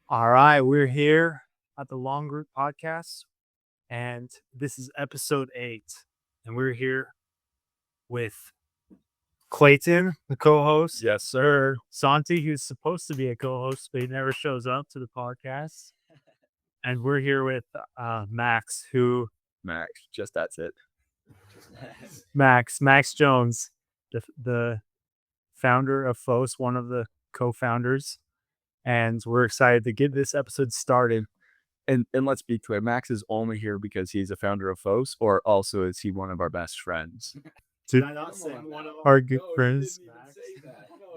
All right, we're here at the Long Route Podcast, and this is episode 8. And we're here with Clayton, the co-host. Yes, sir. Santi, who's supposed to be a co-host, but he never shows up to the podcast. And we're here with Max, Max, just that's it. Max Jones, the founder of Phos, one of the co-founders. And we're excited to get this episode started. And let's be clear, Max is only here because he's a founder of Phos, or also is he one of our best friends? Did I not say one of our good friends? No,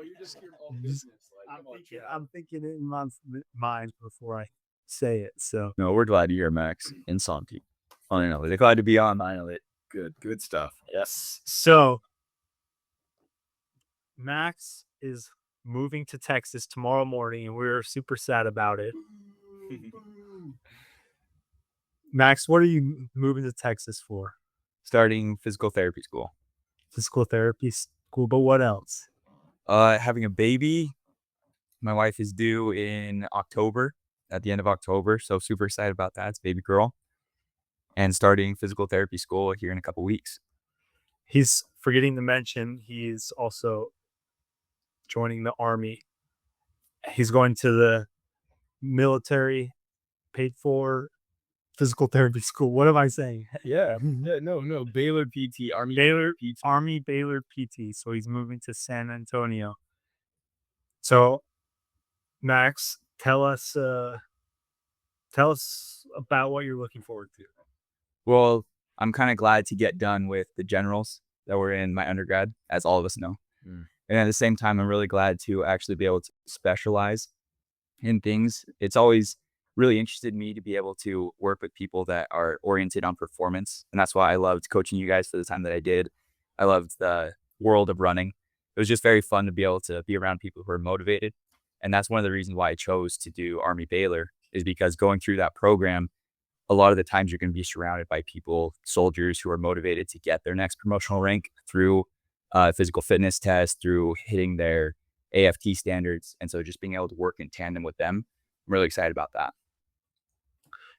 you're just your own business. I'm thinking it in my mind before I say it. So No, we're glad you're here, Max and Santi. Finally, they're glad to be on. Finally, good stuff. Yes. So Max is moving to Texas tomorrow morning, and we're super sad about it. Max, what are you moving to Texas for? Starting physical therapy school. Physical therapy school, but what else? Having a baby. My wife is due in October, at the end of October, so super excited about that. It's a baby girl. And starting physical therapy school here in a couple weeks. He's forgetting to mention he's also joining the Army. He's going to the military paid for physical therapy school. What am I saying? No. Baylor PT, Army Baylor PT. So he's moving to San Antonio. So, Max, tell us about what you're looking forward to. Well, I'm kind of glad to get done with the generals that were in my undergrad, as all of us know. And at the same time, I'm really glad to actually be able to specialize in things. It's always really interested me to be able to work with people that are oriented on performance. And that's why I loved coaching you guys for the time that I did. I loved the world of running. It was just very fun to be able to be around people who are motivated. And that's one of the reasons why I chose to do Army Baylor, is because going through that program, a lot of the times you're going to be surrounded by people, soldiers who are motivated to get their next promotional rank through physical fitness tests, through hitting their AFT standards. And so just being able to work in tandem with them, I'm really excited about that.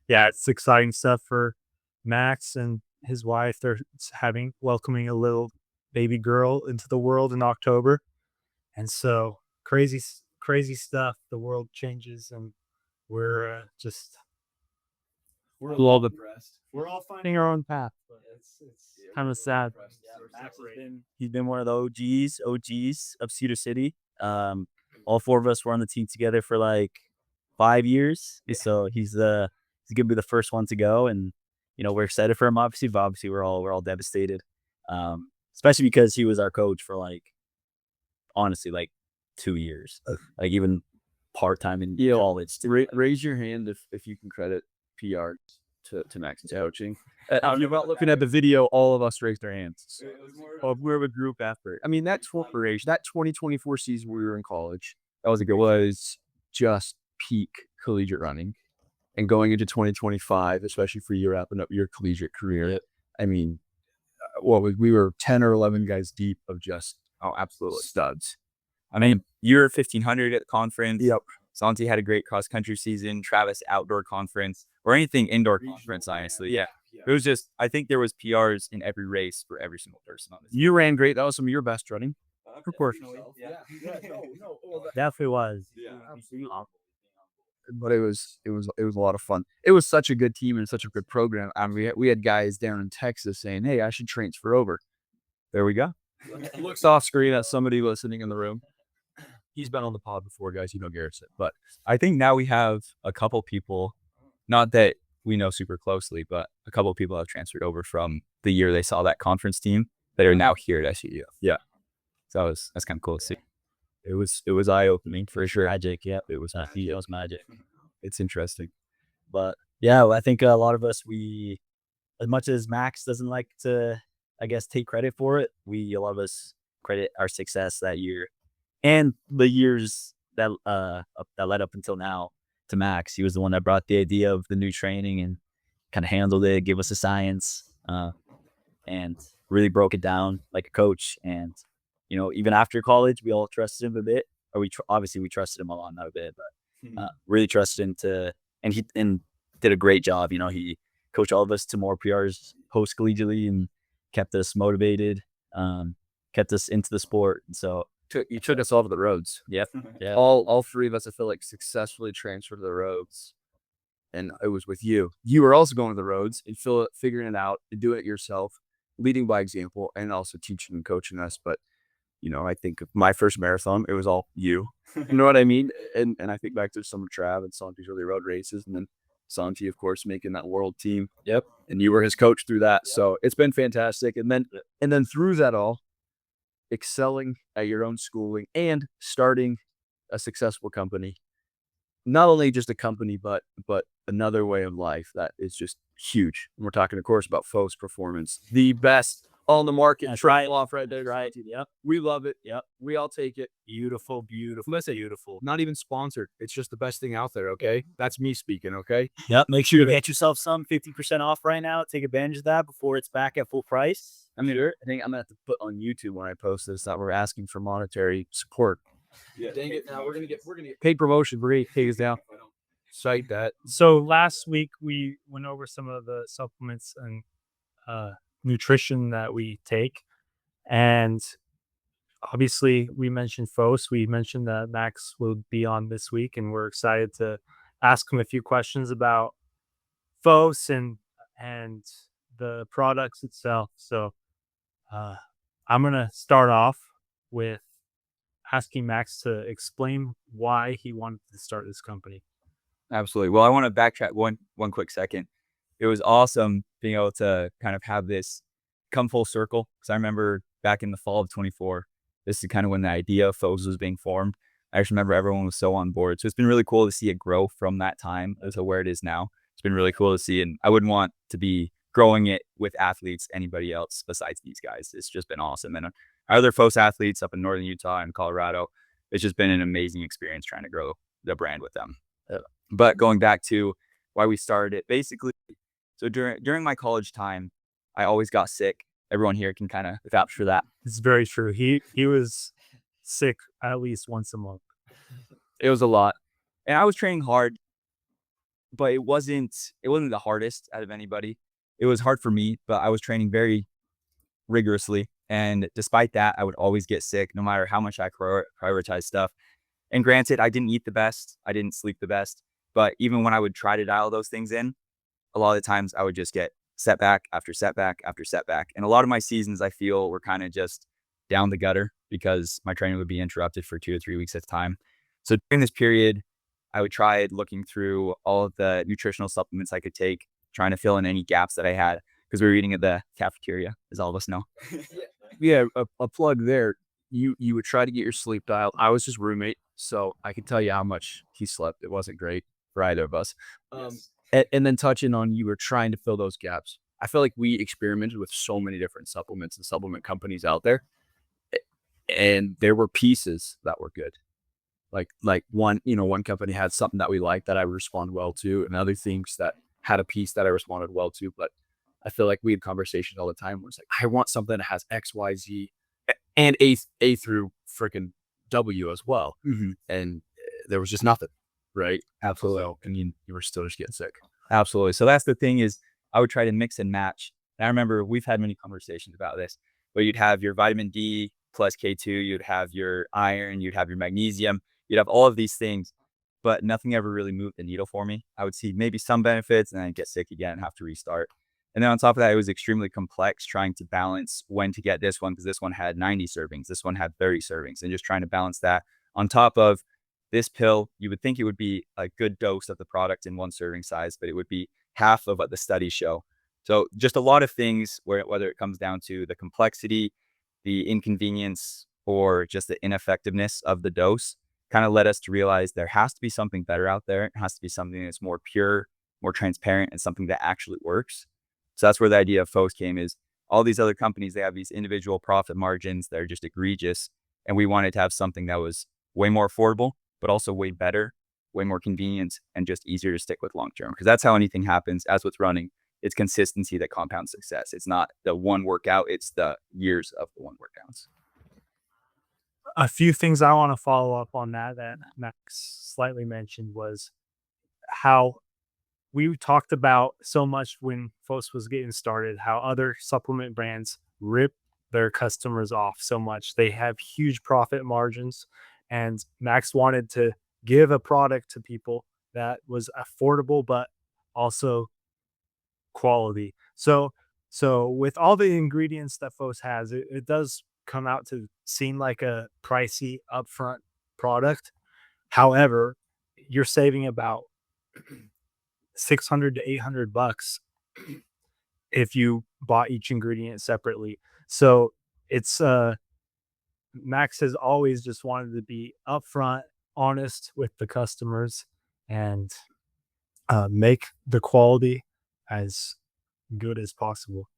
Yeah, it's exciting stuff for Max and his wife. They're welcoming a little baby girl into the world in October. And so crazy stuff. The world changes, and we're We're all depressed. We're all finding our own path, but it's kind of sad. He's been one of the OGs of Cedar City. All four of us were on the team together for like 5 years. So he's gonna be the first one to go, and we're excited for him. Obviously, but obviously we're all devastated. Especially because he was our coach for honestly 2 years, like even part time in college. Raise your hand if you can credit PR to Max's coaching. About looking at the video, all of us raised our hands. We're a group effort. I mean, that 2024 season we were in college, was just peak collegiate running. And going into 2025, especially for you wrapping up your collegiate career, I mean, we were 10 or 11 guys deep of just absolute studs. I mean, you're 1500 at the conference. Yep. Santi had a great cross country season. Travis outdoor conference, or anything indoor conference. Honestly, yeah. It was just, I think there was PRs in every race for every single person on this. You ran great. That was some of your best running. Proportionally. Definitely was. But it was a lot of fun. It was such a good team and such a good program. I mean, we had guys down in Texas saying, "Hey, I should transfer over." There we go. Looks off screen at somebody listening in the room. He's been on the pod before, guys. You know Garrison. But I think now we have a couple people, not that we know super closely, but a couple of people have transferred over from the year they saw that conference team that are now here at SUU. Yeah. So that's kind of cool to see. It was eye-opening for sure. Magic, yeah. It was magic. It's interesting. But yeah, I think a lot of us, as much as Max doesn't like to, I guess, take credit for it, a lot of us credit our success that year and the years that led up until now to Max. He was the one that brought the idea of the new training and kind of handled it, gave us the science, and really broke it down like a coach. And even after college, we all trusted him a bit, or obviously we trusted him a lot, not a bit, but really trusted him and he did a great job. He coached all of us to more PRs post collegiately and kept us motivated, kept us into the sport. And so You took us all to the roads. yeah, All three of us, I feel like, successfully transferred to the roads. And it was with you. You were also going to the roads and figuring it out and doing it yourself, leading by example, and also teaching and coaching us. But I think of my first marathon, it was all you. You know what I mean? And I think back to some of Trav and Santi's early road races, and then Santi, of course, making that world team. Yep. And you were his coach through that. Yep. So it's been fantastic. And then through that all, excelling at your own schooling and starting a successful company. Not only just a company, but another way of life that is just huge. And we're talking, of course, about Phos Performance, the best on the market. That's right. right. Off right there. Right. Yep. We love it. Yep. We all take it. Beautiful. Listen, Beautiful. not even sponsored. It's just the best thing out there. Okay. That's me speaking. Okay. Yep. Make sure you get yourself some 50% off right now. Take advantage of that before it's back at full price. I think I'm gonna have to put on YouTube when I post this that we're asking for monetary support. Yeah. Dang it! Now we're gonna get paid promotion. We're gonna take us down. Cite that. So last week we went over some of the supplements and nutrition that we take, and obviously we mentioned Phos. We mentioned that Max will be on this week, and we're excited to ask him a few questions about Phos and the products itself. So I'm gonna start off with asking Max to explain why he wanted to start this company. Absolutely. Well, I want to backtrack one quick second. It was awesome being able to kind of have this come full circle, because I remember back in the fall of 24, this is kind of when the idea of Phos was being formed. I just remember everyone was so on board. So it's been really cool to see it grow from that time to where it is now. It's been really cool to see, and I wouldn't want to be growing it with athletes, anybody else besides these guys. It's just been awesome. And our other Phos athletes up in Northern Utah and Colorado, it's just been an amazing experience trying to grow the brand with them. But going back to why we started it, basically, so during my college time, I always got sick. Everyone here can kind of vouch for that. It's very true. He was sick at least once a month. It was a lot. And I was training hard, but it wasn't the hardest out of anybody. It was hard for me, but I was training very rigorously. And despite that, I would always get sick no matter how much I prioritize stuff. And granted, I didn't eat the best. I didn't sleep the best. But even when I would try to dial those things in, a lot of the times I would just get setback after setback after setback. And a lot of my seasons, I feel, were kind of just down the gutter because my training would be interrupted for 2 to 3 weeks at a time. So during this period, I would try looking through all of the nutritional supplements I could take, trying to fill in any gaps that I had, because we were eating at the cafeteria, as all of us know. Yeah, a plug there. You would try to get your sleep dialed. I was his roommate, so I can tell you how much he slept. It wasn't great for either of us. Yes. And then touching on, you were trying to fill those gaps. I feel like we experimented with so many different supplements and supplement companies out there, and there were pieces that were good. Like one company had something that we liked that I respond well to, and other things that had a piece that I responded well to. But I feel like we had conversations all the time where it's like, I want something that has X, Y, Z, and A through freaking W as well. Mm-hmm. And there was just nothing, right? Absolutely. So, and you were still just getting sick. Absolutely. So that's the thing, is I would try to mix and match. And I remember we've had many conversations about this, but you'd have your vitamin D plus K2, you'd have your iron, you'd have your magnesium, you'd have all of these things, but nothing ever really moved the needle for me. I would see maybe some benefits and then I'd get sick again and have to restart. And then on top of that, it was extremely complex trying to balance when to get this one, because this one had 90 servings, this one had 30 servings, and just trying to balance that on top of this pill. You would think it would be a good dose of the product in one serving size, but it would be half of what the studies show. So just a lot of things whether it comes down to the complexity, the inconvenience, or just the ineffectiveness of the dose, kind of led us to realize there has to be something better out there. It has to be something that's more pure, more transparent, and something that actually works. So that's where the idea of Phos came, is all these other companies, they have these individual profit margins that are just egregious. And we wanted to have something that was way more affordable, but also way better, way more convenient, and just easier to stick with long-term. Because that's how anything happens as with running. It's consistency that compounds success. It's not the one workout, it's the years of the one workouts. a few things I want to follow up on that Max slightly mentioned was how we talked about so much when Phos was getting started, how other supplement brands rip their customers off so much. They have huge profit margins, and Max wanted to give a product to people that was affordable but also quality. So with all the ingredients that Phos has, it does come out to seem like a pricey upfront product. However, you're saving about 600 to 800 bucks if you bought each ingredient separately. So it's Max has always just wanted to be upfront, honest with the customers, and make the quality as good as possible.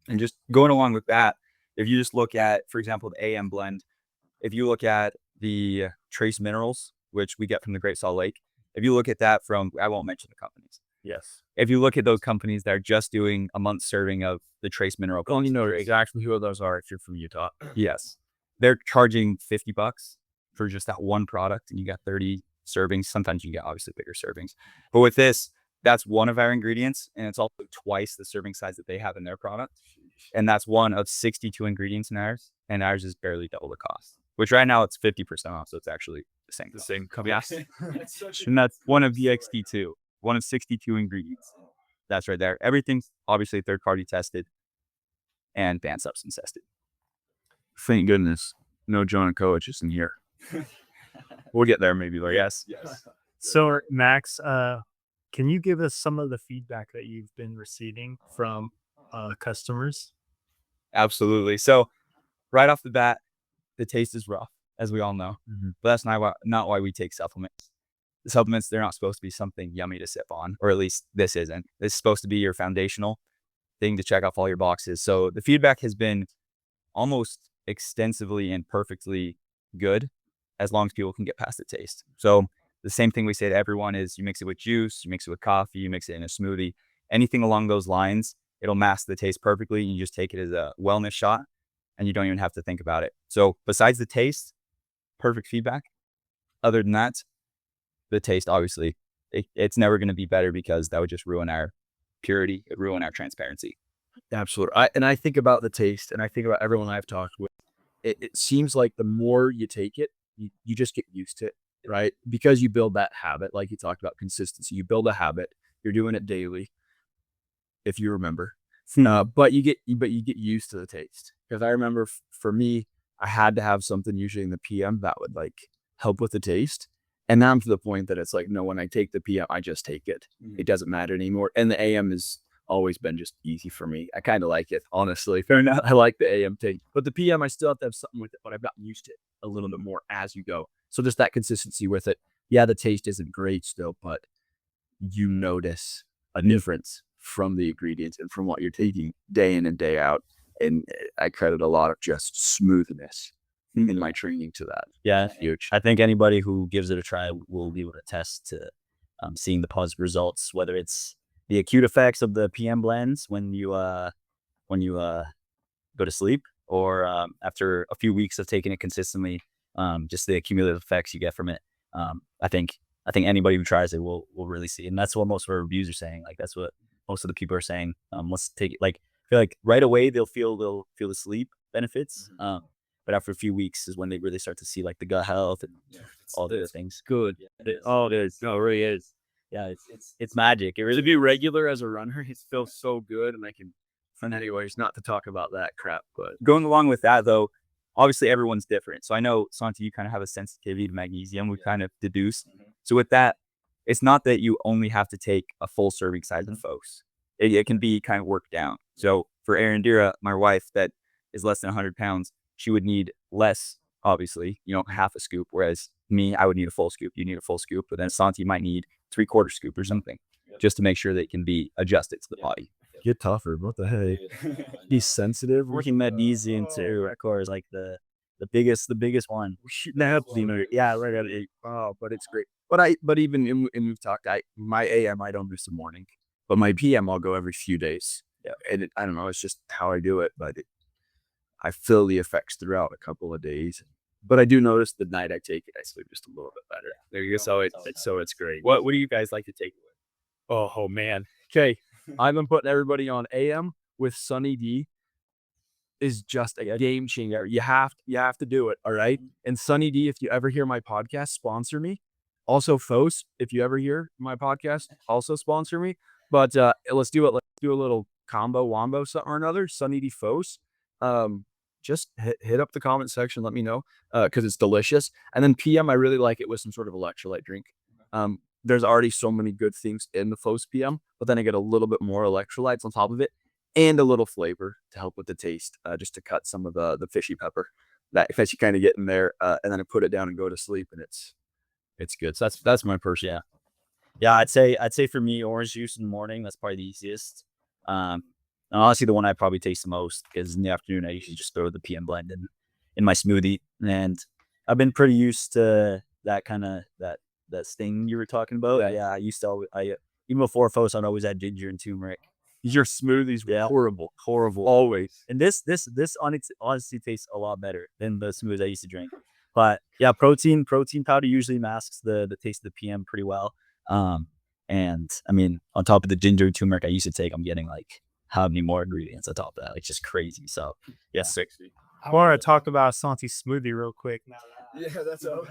And just going along with that, if you just look at, for example, the AM blend, if you look at the trace minerals, which we get from the Great Salt Lake, if you look at that from, I won't mention the companies. Yes. If you look at those companies that are just doing a month serving of the trace mineral, Well, you know exactly who those are if you're from Utah. yes, they're charging $50 for just that one product, and you got 30 servings. Sometimes you get obviously bigger servings, but with this, that's one of our ingredients, and it's also twice the serving size that they have in their product, and that's one of 62 ingredients in ours, and ours is barely double the cost. Which right now it's 50% off, so it's actually the same. The same company. Yes, and that's one of the XT2, one of 62 ingredients. That's right there. Everything's obviously third-party tested and banned substance tested. Thank goodness. No Jonah Coach is in here. We'll get there maybe later. Yes. So Max, can you give us some of the feedback that you've been receiving from customers? Absolutely. So right off the bat, the taste is rough, as we all know, but that's not why we take supplements. The supplements, they're not supposed to be something yummy to sip on, or at least this isn't. This is supposed to be your foundational thing to check off all your boxes. So the feedback has been almost extensively and perfectly good, as long as people can get past the taste. So the same thing we say to everyone is you mix it with juice, you mix it with coffee, you mix it in a smoothie, anything along those lines, it'll mask the taste perfectly. You just take it as a wellness shot and you don't even have to think about it. So besides the taste, perfect feedback. Other than that, the taste, obviously, it's never going to be better because that would just ruin our purity, it'd ruin our transparency. Absolutely. I think about the taste, and I think about everyone I've talked with. It seems like the more you take it, you just get used to it, right? Because you build that habit, like you talked about consistency. You build a habit. You're doing it daily, if you remember. But you get used to the taste. Because I remember for me, I had to have something usually in the PM that would like help with the taste. And now I'm to the point that it's like, no, when I take the PM, I just take it. It doesn't matter anymore. And the AM has always been just easy for me. I kind of like it, honestly. Fair enough. I like the AM take. But the PM, I still have to have something with it, but I've gotten used to it a little bit more as you go. So just that consistency with it. Yeah, the taste isn't great still, but you notice a difference from the ingredients and from what you're taking day in and day out. And I credit a lot of just smoothness in my training to that. Yeah, Huge. I think anybody who gives it a try will be able to attest to seeing the positive results, whether it's the acute effects of the PM blends when you go to sleep, or after a few weeks of taking it consistently, just the cumulative effects you get from it. I think anybody who tries it will really see, and that's what most of our reviews are saying. Like that's what most of the people are saying. Let's take it. Like I feel like right away they'll feel the sleep benefits. But after a few weeks is when they really start to see like the gut health and all the other things. Good. Yeah, Oh, it is. No, it really is. yeah, it's magic. It To really be regular as a runner, it feels so good, and I can. And anyways, not to talk about that crap, but Going along with that, though, obviously everyone's different. So I know, Santi, you kind of have a sensitivity to magnesium. We kind of deduced. So with that, it's not that you only have to take a full serving size of Phos. It can be kind of worked down. So for Arendira, my wife, that is less than 100 pounds, she would need less, obviously, half a scoop. Whereas me, I would need a full scoop. You need a full scoop. But then Santi might need 3/4 scoop or something, just to make sure that it can be adjusted to the body. get tougher. What the heck? He's sensitive. working magnesium too, of course, like the biggest one. Yeah, right at 8. Oh, but it's great. But even and we've talked. My AM I don't miss a morning, but my PM I'll go every few days. Yeah, and I don't know. It's just how I do it, but I feel the effects throughout a couple of days. But I do notice the night I take it, I sleep just a little bit better. There you go. So it's great. What do you guys like to take it with? Oh man. Okay. I've been putting everybody on AM with Sunny D is just a game changer. You have to do it. All right. And Sunny D, if you ever hear my podcast, sponsor me. Also, Phos, if you ever hear my podcast, also sponsor me. But let's do it. Let's do a little combo wombo something or another. Sunny D Phos. Just hit up the comment section. Let me know because it's delicious. And then PM, I really like it with some sort of electrolyte drink. There's already so many good things in the Phos PM, but then I get a little bit more electrolytes on top of it and a little flavor to help with the taste, just to cut some of the fishy pepper that you kind of get in there. And then I put it down and go to sleep, and it's good. So that's my personal. Yeah, I'd say for me, orange juice in the morning, that's probably the easiest. And honestly, the one I probably taste the most, because in the afternoon I usually just throw the PM blend in my smoothie, and I've been pretty used to that kind of that sting you were talking about. Yeah, I used to always, even before Phos, I'd always add ginger and turmeric. Your smoothies were horrible. Always. And this honestly tastes a lot better than the smoothies I used to drink. But yeah, protein powder usually masks the taste of the PM pretty well. And I mean, on top of the ginger and turmeric I used to take, I'm getting like how many more ingredients on top of that? It's just crazy. So yeah, 60. I want to talk about Santi smoothie real quick. That's all.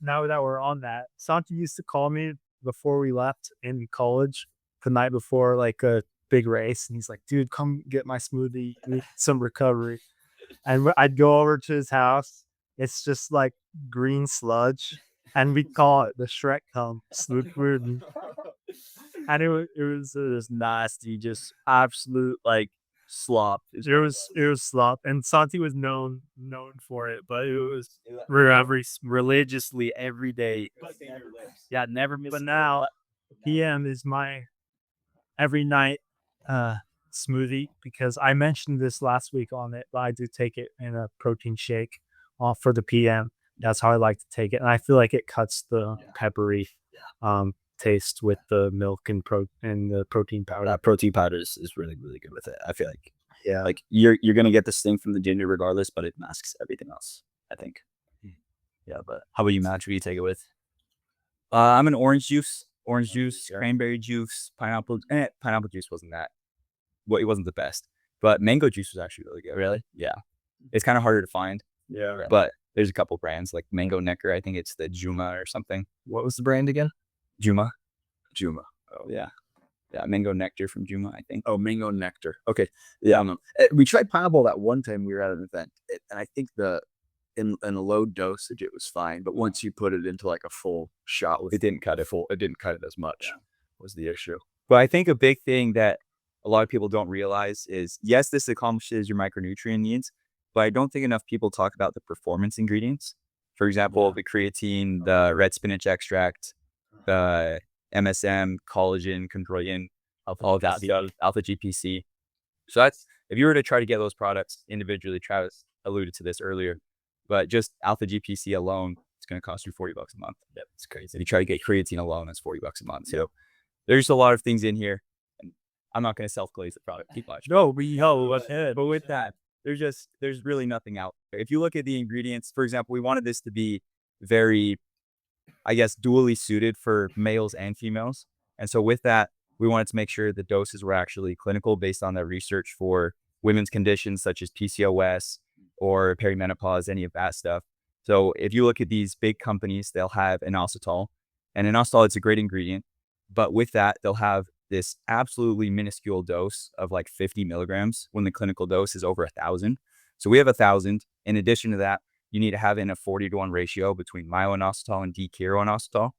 Now that we're on that, Santi used to call me before we left in college, the night before like a big race, and he's like, "Dude, come get my smoothie. I need some recovery." And I'd go over to his house. It's just like green sludge, and we call it the Shrek cum smoothie. And it was nasty, just absolute like slop. it was slop, and Santi was known for it, but it was religiously every day. Yeah, never miss. But now PM is my every night smoothie, because I mentioned this last week on it, but I do take it in a protein shake for the PM. That's how I like to take it, and I feel like it cuts the peppery taste with the milk and the protein powder. That protein powder is really, really good with it. I feel like, yeah, like you're gonna get this thing from the ginger regardless, but it masks everything else, I think. Yeah, but how about you, Matt? What do you take it with? I'm an orange juice, cranberry juice, pineapple. Pineapple juice wasn't that. Well, it wasn't the best, but mango juice was actually really good. Really? Yeah, it's kind of harder to find. Yeah. But there's a couple brands like Mango Nectar. I think it's the Juma or something. What was the brand again? Juma. Oh yeah. Yeah, Mango Nectar from Juma, I think. Oh, Mango Nectar. Okay. Yeah. We tried pineapple that one time we were at an event, and I think in a low dosage it was fine, but once you put it into like a full shot, It didn't cut it. it didn't cut it as much. Was the issue. But I think a big thing that a lot of people don't realize is, yes, this accomplishes your micronutrient needs, but I don't think enough people talk about the performance ingredients. For example, the creatine, the red spinach extract, the MSM, collagen, chondroitin, all of that, the alpha GPC. So that's, if you were to try to get those products individually, Travis alluded to this earlier, but just alpha GPC alone, it's going to cost you $40 a month. Yep, it's crazy. If you try to get creatine alone, it's $40 a month. So there's a lot of things in here. And I'm not going to self-glaze the product. Keep watching. No, but with that, there's really nothing out there. If you look at the ingredients, for example, we wanted this to be very, I guess, dually suited for males and females. And so with that, we wanted to make sure the doses were actually clinical based on the research for women's conditions such as PCOS or perimenopause, any of that stuff. So if you look at these big companies, they'll have inositol, and inositol is a great ingredient, but with that, they'll have this absolutely minuscule dose of like 50 milligrams when the clinical dose is over 1,000. So we have 1,000. In addition to that, you need to have in a 40-to-1 ratio between myo-inositol and D-chiro-inositol,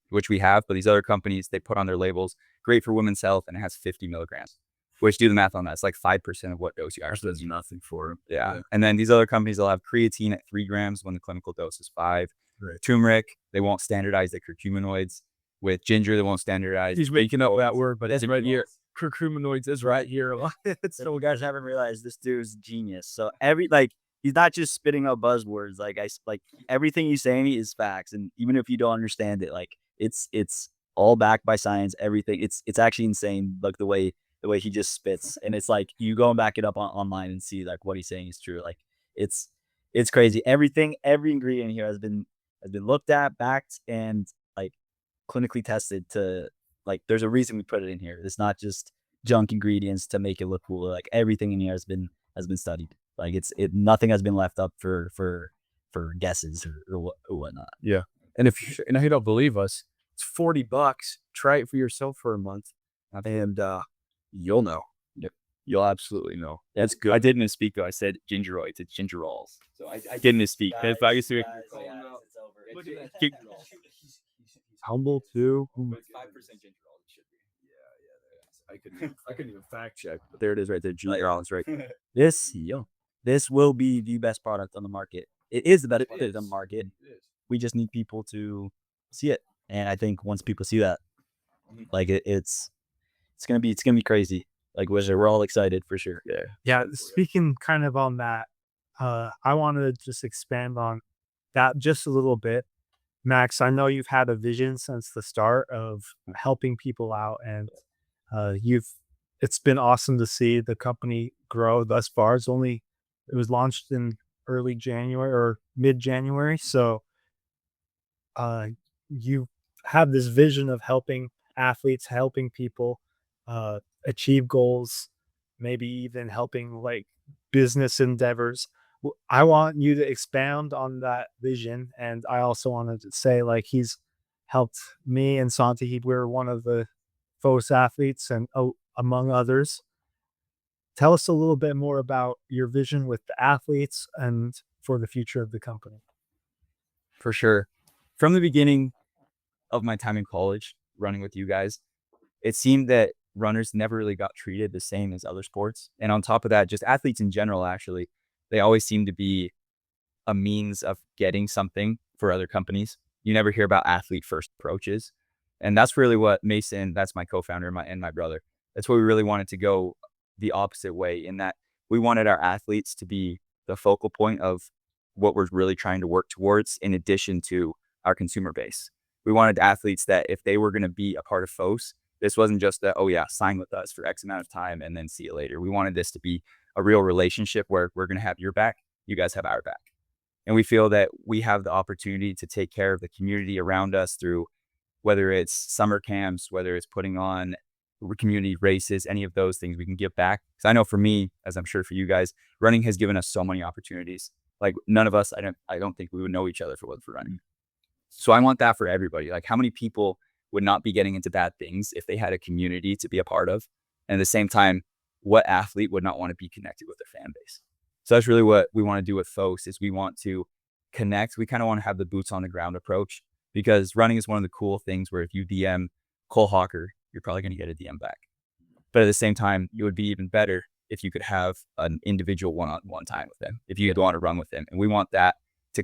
which we have, but these other companies, they put on their labels, great for women's health, and it has 50 milligrams, which, do the math on that, it's like 5% of what dose you actually Does nothing for them. Yeah. And then these other companies, they'll have creatine at 3 grams when the clinical dose is 5. Right. Turmeric, they won't standardize the curcuminoids. With ginger, they won't standardize. He's making up that word, but it's right here. Curcuminoids is right here. So guys haven't realized this dude's genius. So he's not just spitting out buzzwords. Like everything he's saying is facts, and even if you don't understand it, like it's all backed by science. Everything. It's actually insane. Like the way he just spits, and it's like you go and back it up online and see like what he's saying is true. Like it's It's crazy. Every ingredient here has been looked at, backed, and like clinically tested to like. There's a reason we put it in here. It's not just junk ingredients to make it look cool. Like everything in here has been studied. Like nothing has been left up for guesses or whatnot. Yeah. And if you don't believe us, it's $40. Try it for yourself for a month, and you'll know. Yep. You'll absolutely know. That's good. I did misspeak though. I said gingeroids. It's gingerols. So I did misspeak. If I used to look at that gingerol. Humble too. It's 5% gingerol. It should be. I couldn't even fact check, but there it is right there. Julia Rollins, right? This will be the best product on the market. It is the best product on the market. We just need people to see it, and I think once people see that, like it's gonna be crazy. Like we're all excited for sure. Yeah, speaking kind of on that, I want to just expand on that just a little bit. Max, I know you've had a vision since the start of helping people out, and it's been awesome to see the company grow thus far. It was launched in early January or mid-January, so you have this vision of helping athletes, helping people achieve goals, maybe even helping like business endeavors. I want you to expound on that vision, and I also wanted to say like he's helped me and Santi. We're one of the Phos athletes, and among others. Tell us a little bit more about your vision with the athletes and for the future of the company. For sure. From the beginning of my time in college, running with you guys, it seemed that runners never really got treated the same as other sports. And on top of that, just athletes in general, actually, they always seem to be a means of getting something for other companies. You never hear about athlete first approaches. And that's really what Mason, that's my co-founder and my brother. That's what we really wanted to go the opposite way, in that we wanted our athletes to be the focal point of what we're really trying to work towards, in addition to our consumer base. We wanted athletes that if they were going to be a part of Phos, this wasn't just that, oh yeah, sign with us for X amount of time and then see you later. We wanted this to be a real relationship where we're going to have your back, you guys have our back. And we feel that we have the opportunity to take care of the community around us through whether it's summer camps, whether it's putting on community races, any of those things we can give back. Because I know for me, as I'm sure for you guys, running has given us so many opportunities. Like none of us, I don't think we would know each other if it wasn't for running. So I want that for everybody. Like how many people would not be getting into bad things if they had a community to be a part of? And at the same time, what athlete would not want to be connected with their fan base? So that's really what we want to do with Phos, is we want to connect. We kind of want to have the boots on the ground approach, because running is one of the cool things where if you DM Cole Hawker, you're probably going to get a DM back. But at the same time, it would be even better if you could have an individual one-on-one time with them, if you want to run with them. And we want that to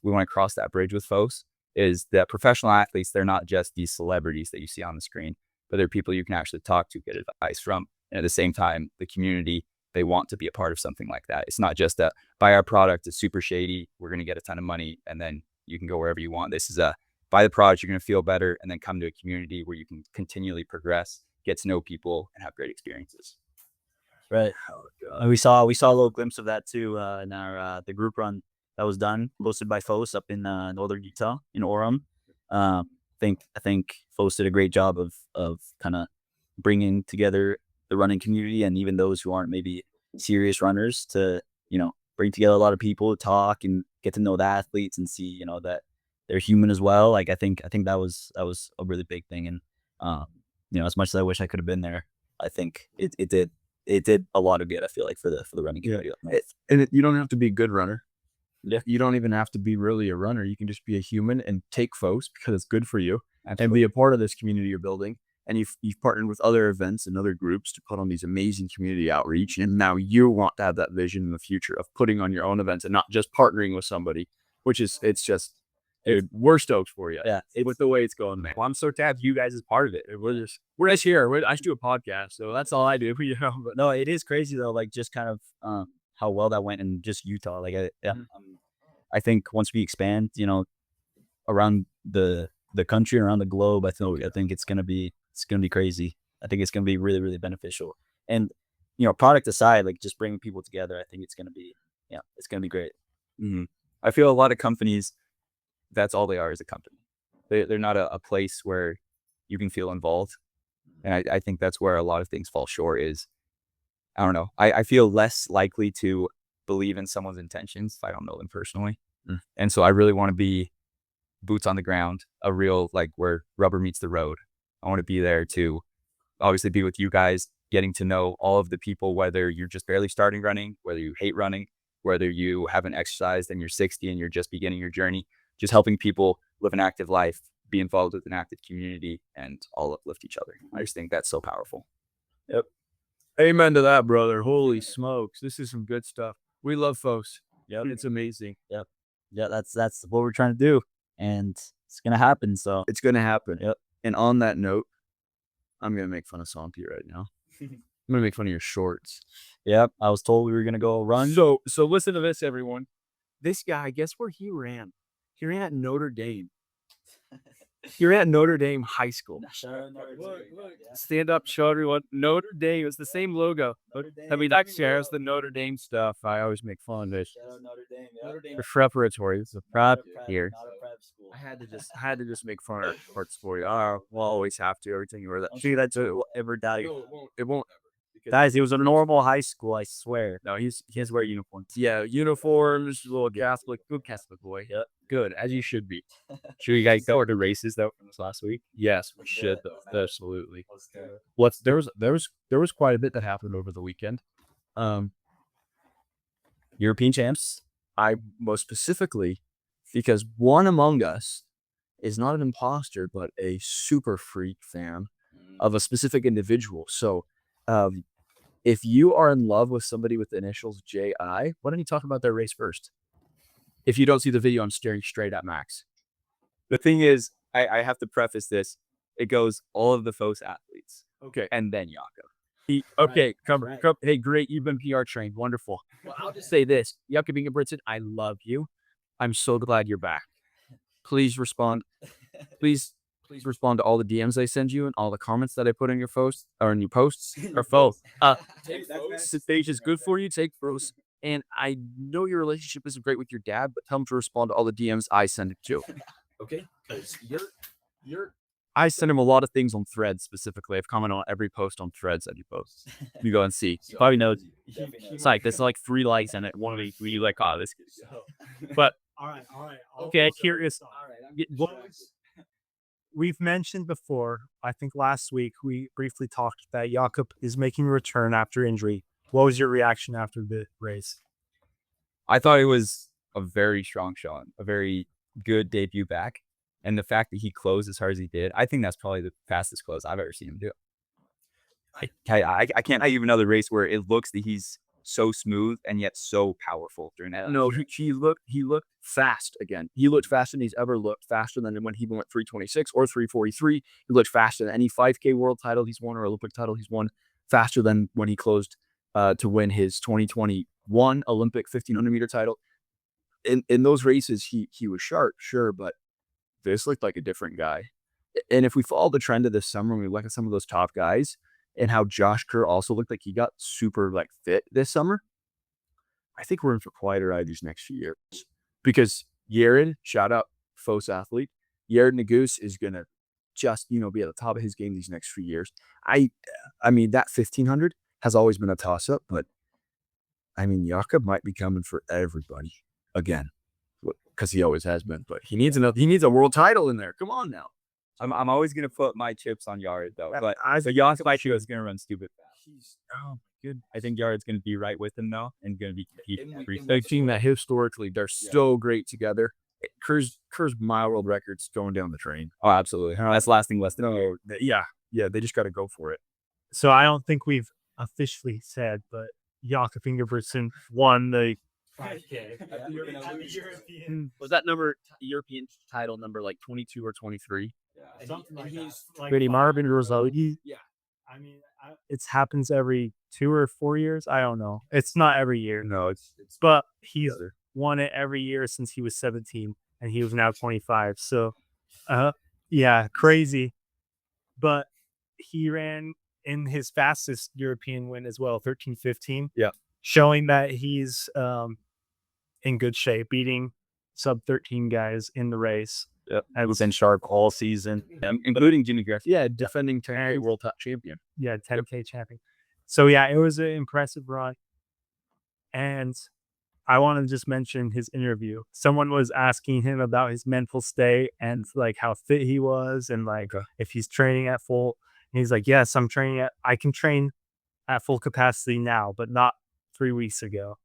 we want to cross that bridge with Phos, is that professional athletes, they're not just these celebrities that you see on the screen, but they're people you can actually talk to, get advice from. And at the same time, the community, they want to be a part of something like that. It's not just that buy our product, it's super shady, we're going to get a ton of money, and then you can go wherever you want. This is buy the product, you're going to feel better, and then come to a community where you can continually progress, get to know people, and have great experiences. Right. We saw a little glimpse of that too in our the group run that was done, hosted by Phos up in northern Utah in Orem. I think Phos did a great job of kind of bringing together the running community, and even those who aren't maybe serious runners, to bring together a lot of people to talk and get to know the athletes and see that they're human as well. Like I think that was a really big thing, and as much as I wish I could have been there, I think it did a lot of good. I feel like for the running community. You don't have to be a good runner. Yeah. You don't even have to be really a runner. You can just be a human and take Phos because it's good for you. Absolutely. And be a part of this community you're building. And you've partnered with other events and other groups to put on these amazing community outreach. And now you want to have that vision in the future of putting on your own events and not just partnering with somebody, dude, we're stoked for you. Yeah, with the way it's going, man. Well, I'm stoked to have you guys as part of it. We're just here. I just do a podcast, so that's all I do. But no, it is crazy though. Like just kind of how well that went in just Utah. Like I think once we expand, around the country and around the globe, I think it's gonna be crazy. I think it's gonna be really, really beneficial. And product aside, like just bringing people together, I think it's gonna be great. I feel a lot of companies, that's all they are, is a company. They're not a place where you can feel involved. And I think that's where a lot of things fall short is, I don't know. I feel less likely to believe in someone's intentions if I don't know them personally. And so I really want to be boots on the ground, a real, like, where rubber meets the road. I want to be there to obviously be with you guys, getting to know all of the people, whether you're just barely starting running, whether you hate running, whether you haven't exercised and you're 60 and you're just beginning your journey, just helping people live an active life, be involved with an active community, and all uplift each other. I just think that's so powerful. Yep. Amen to that, brother. Holy smokes. This is some good stuff. We love Phos. Yep. It's amazing. Yep. Yeah, that's what we're trying to do, and it's gonna happen. So It's going to happen. Yep. And on that note, I'm going to make fun of Santi right now. I'm going to make fun of your shorts. yep, I was told we were gonna go run. So listen to this, everyone. This guy, guess where he ran? He ran at Notre Dame. He ran at Notre Dame High School. Stand up, show everyone. Notre Dame. It's the same logo. I mean, that shares the Notre Dame stuff. I always make fun of it. The preparatory. It's a prep here. I had to just make fun of parts for you. We'll always have to. Everything you wear that. See, that's ever doubt. It won't. Guys, it was a normal high school, I swear. No, He has to wear uniforms. yeah, uniforms, little Catholic, good Catholic boy. Yep. Good, as you should be. Should we guys go to races though from this last week? Yes, we should though. Absolutely. There was quite a bit that happened over the weekend. European champs. I most specifically because one among us is not an imposter, but a super freak fan of a specific individual. So, if you are in love with somebody with the initials J.I., why don't you talk about their race first? If you don't see the video, I'm staring straight at Max. The thing is, I have to preface this. It goes all of the Phos athletes Okay. and then Jakob. Okay, come. Hey, great. You've been PR trained. Wonderful. Well, I'll just say this. Jakob Ingebrigtsen, I love you. I'm so glad you're back. Please respond. Please respond to all the DMs I send you and all the comments that I put in your posts or in your posts or Phos. Stage is good for you. Take Phos. And I know your relationship isn't great with your dad, but tell him to respond to all the DMs I send it to. Okay. I send him a lot of things on Threads specifically. I've commented on every post on Threads that he posts. You go and see. He probably knows. It's like there's like 3 likes and it one of these we like, oh, this kid. But All right. Okay, Curious. We've mentioned before, I think last week, we briefly talked that Jakob is making a return after injury. What was your reaction after the race? I thought it was a very strong shot, a very good debut back. And the fact that he closed as hard as he did, I think that's probably the fastest close I've ever seen him do. I can't think of another race where it looks that he's so smooth and yet so powerful during that. no, he looked fast again. He looked faster than he's ever looked, faster than when he went 326 or 343. He looked faster than any 5K world title he's won or Olympic title he's won, faster than when he closed to win his 2021 Olympic 1500 meter title. In those races, he was sharp, sure, but this looked like a different guy. And if we follow the trend of this summer, and we look at some of those top guys and how Josh Kerr also looked like he got super like fit this summer, I think we're in for quite a ride these next few years. Because Yared, shout out Phos athlete, Yared Nagus is gonna just be at the top of his game these next few years. I mean that 1500 has always been a toss up, but I mean Jakob might be coming for everybody again. Because he always has been, but he needs a world title in there. Come on now. I'm always gonna put my chips on Yard though, but Jakob I feel is gonna run stupid fast. Good. I think Yard's gonna be right with him though, and gonna be competing. A team that historically they're so great together. Kerr's mile world record's going down the drain. Oh, absolutely. That's lasting less than a year. Yeah, they just got to go for it. So I don't think we've officially said, but Jakob Ingebrigtsen won the 5K. Was that European title number like 22 or 23? Something like that. Pretty Marvin Rosati. Yeah. I mean, it happens every 2 or 4 years. I don't know. It's not every year. No, it's But he's won it every year since he was 17, and he was now 25. So, yeah, crazy. But he ran in his fastest European win as well, 13:15. Yeah. Showing that he's in good shape, beating sub 13 guys in the race. Yep. And He's been sharp all season, including Jimmy Griffin. Yeah, defending 10K World Champion. Yeah, 10K champion. So yeah, it was an impressive run. And I want to just mention his interview. Someone was asking him about his mental state and like how fit he was and like if he's training at full. And he's like, yes, I can train at full capacity now, but not 3 weeks ago.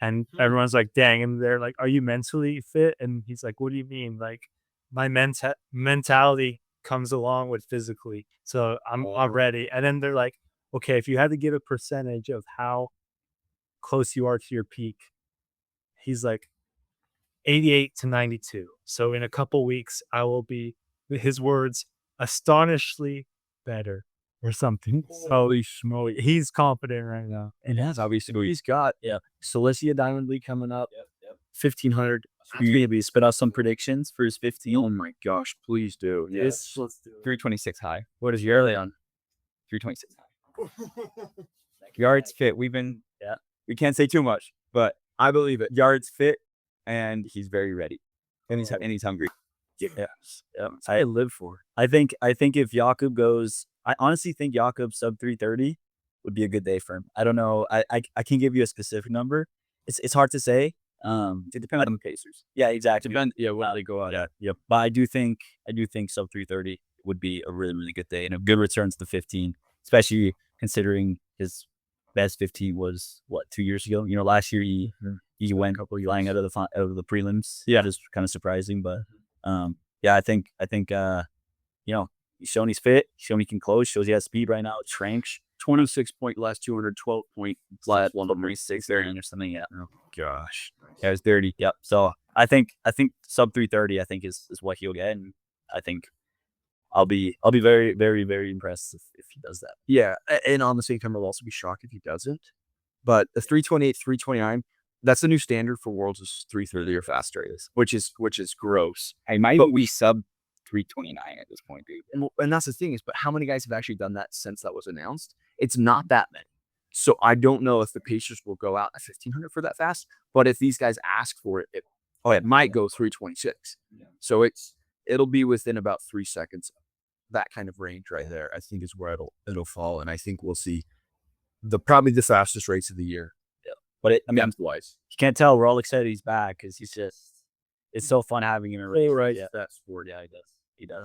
And everyone's like, dang. And they're like, are you mentally fit? And he's like, what do you mean? Like, my mentality comes along with physically. So I'm ready. And then they're like, okay, if you had to give a percentage of how close you are to your peak, he's like 88 to 92. So in a couple weeks, I will be, his words, astonishingly better or something. Holy schmoly. He's confident right now. And that's obviously He's got Cilicia Diamond League coming up. 1,500. You're gonna be spit out some predictions for his 15. Oh my gosh, please do. Yes, let's do it. 326 high. What is yearly on? 326 high. Yards fit. We can't say too much, but I believe it. yards fit, and he's very ready. And he's hungry. Yes. I live for. I think if Jakob goes, I honestly think Jakob sub 330 would be a good day for him. I don't know. I can't give you a specific number. It's hard to say. It depends on the Pacers. Yeah, exactly. When they go out. Yep. But I do think sub 330 would be a really, really good day and a good return to the 15, especially considering his best 15 was what 2 years ago. You know, last year he went flying out of the prelims. Yeah, just kind of surprising, but yeah, I think you know, he's shown he's fit, shown he can close, shows he has speed right now. Tranks 26 point last 212 point last 136 there or something. Yeah. Oh gosh. Yeah, it was dirty. Yep. So I think sub 330 I think is what he'll get, and I think I'll be very, very, very impressed if he does that. Yeah, and on the same time, I'll also be shocked if he doesn't. But the 328, 329, that's the new standard for Worlds is 330 or faster, which is gross. I might be sub 329 at this point, dude. And that's the thing is, but how many guys have actually done that since that was announced? It's not that many. So I don't know if the Pacers will go out at 1,500 for that fast. But if these guys ask for it, it might go 326. Yeah. So it'll be within about 3 seconds. That kind of range right there, I think, is where it'll fall, and I think we'll see probably the fastest race of the year. Yeah, but wise, you can't tell. We're all excited he's back because it's so fun having him in a race. Right, yeah. That's sport. Yeah, he does. He does.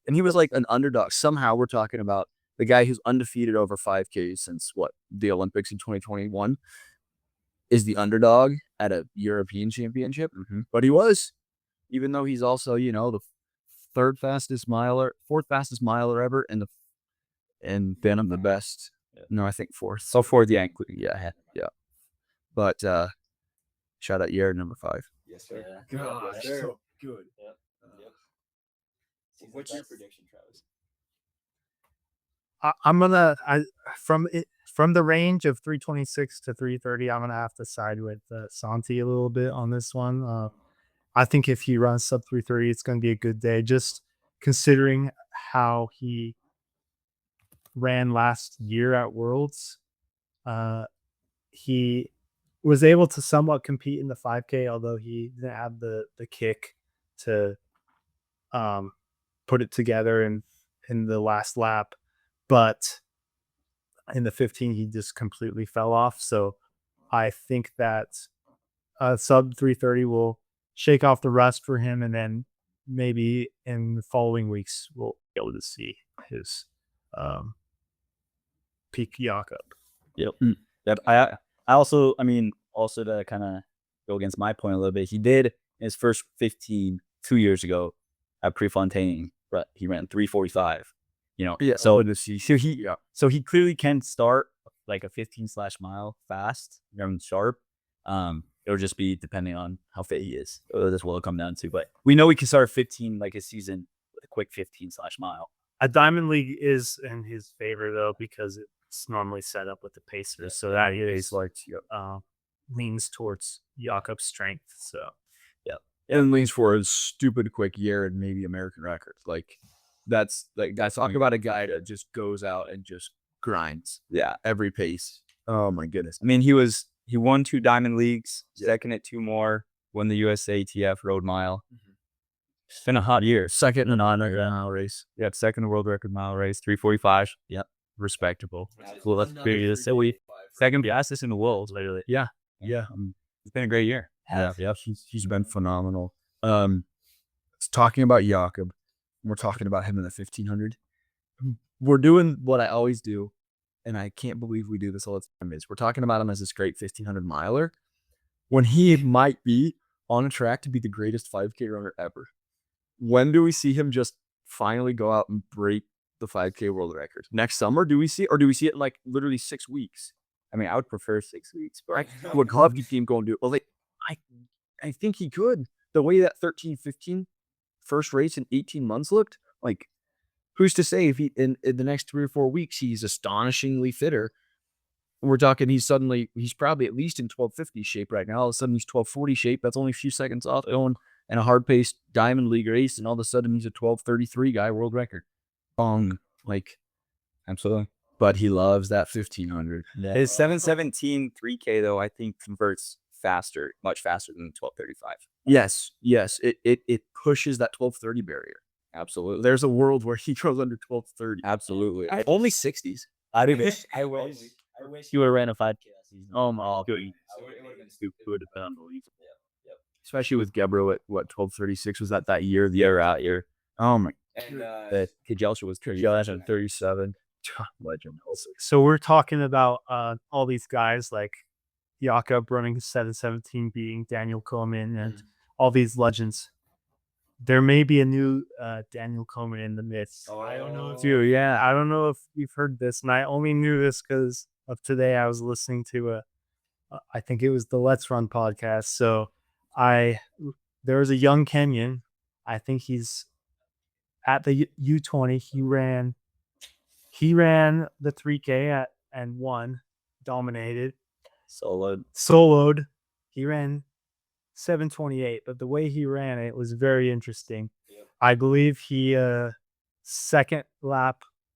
And he was like an underdog. Somehow we're talking about the guy who's undefeated over 5K since the Olympics in 2021 is the underdog at a European championship. Mm-hmm. But he was, even though he's also the fourth fastest miler ever, and then I'm the best. Yeah. No, I think fourth. So fourth, yeah. Yeah. But shout out Yair, number 5. Yes, sir. Yeah. Gosh, so good. What's your prediction, Travis? I'm gonna from the range of 326 to 330. I'm gonna have to side with Santi a little bit on this one. I think if he runs sub 330, it's going to be a good day. Just considering how he ran last year at Worlds, he was able to somewhat compete in the 5K, although he didn't have the kick to put it together in the last lap. But in the 15, he just completely fell off. So I think that sub 330 will shake off the rust for him, and then maybe in the following weeks we'll be able to see his peak Jakob. Yep. I also to kind of go against my point a little bit, he did in his first 15 2 years ago at Prefontaine, but he ran 345. So he clearly can start like a 15/mile fast, running sharp. It'll just be depending on how fit he is. That's what it'll come down to. But we know he can start 15 like his season with a quick 15/mile. A Diamond League is in his favor though, because it's normally set up with the Pacers, so that is like leans towards Jakob's strength. So and leans for a stupid quick year and maybe American records. That's talk about a guy that just goes out and just grinds. Yeah, every pace. Oh my goodness. I mean, he was He won 2 Diamond Leagues, second at 2 more, won the USATF Road Mile. It's been a hot year. Second in an 100 mile race. Yep, second world record mile race, 3:45. Yep. Respectable. Well, that's pretty silly. Second fastest in the world, literally. Yeah. It's been a great year. Yeah. He's been phenomenal. Talking about Jakob, we're talking about him in the 1500. We're doing what I always do, and I can't believe we do this all the time. Is we're talking about him as this great 1500 miler when he might be on a track to be the greatest 5K runner ever. When do we see him just finally go out and break the 5K world record? Next summer, do we see it, or do we see it in like literally 6 weeks? I mean, I would prefer 6 weeks, but I would love to see him go and do it. Well, I think he could. The way that 13-15 first race in 18 months looked, like, who's to say if he in the next 3 or 4 weeks he's astonishingly fitter? We're talking he's probably at least in 1250 shape right now. All of a sudden he's 1240 shape. That's only a few seconds off going and a hard paced Diamond League race, and all of a sudden he's a 1233 guy, world record. Bong, like, absolutely. but he loves that 1500. His 7:17 3K though, I think converts faster, much faster than the 12:35. Yes, it pushes that 1230 barrier. Absolutely. There's a world where he goes under 1230. Absolutely. Only 60s. I wish you would have ran a 5K that season. Oh my god. It would have been unbelievable. Especially with Gebro at what 1236 was that year, the year out year. Oh my! And The Kajelcha was 37. Legend. So we're talking about all these guys like Jakob running 7:17, beating Daniel Komen, and all these legends. There may be a new Daniel Komen in the midst. I don't know if I don't know if you've heard this, and I only knew this because of today. I was listening to I think it was the Let's Run podcast. So there was a young Kenyan. I think he's at the U20. He ran the 3K and won, dominated, soloed. He ran 7:28, but the way he ran it was very interesting. I believe he second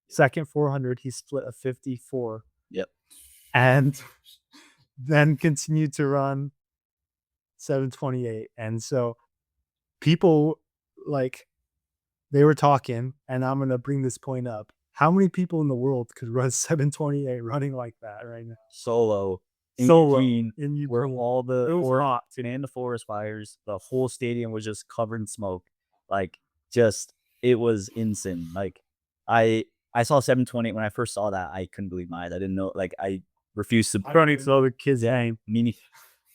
400, he split a 54. Yep. And then continued to run 7:28. And so people they were talking, and I'm gonna bring this point up. How many people in the world could run 7:28 running like that right now? Solo. Where all the and the forest fires, the whole stadium was just covered in smoke. Like, it was insane. Like, I saw 7:28 when I first saw that. I couldn't believe my eyes. I didn't know. Like, I refused to. Running so the kids aim.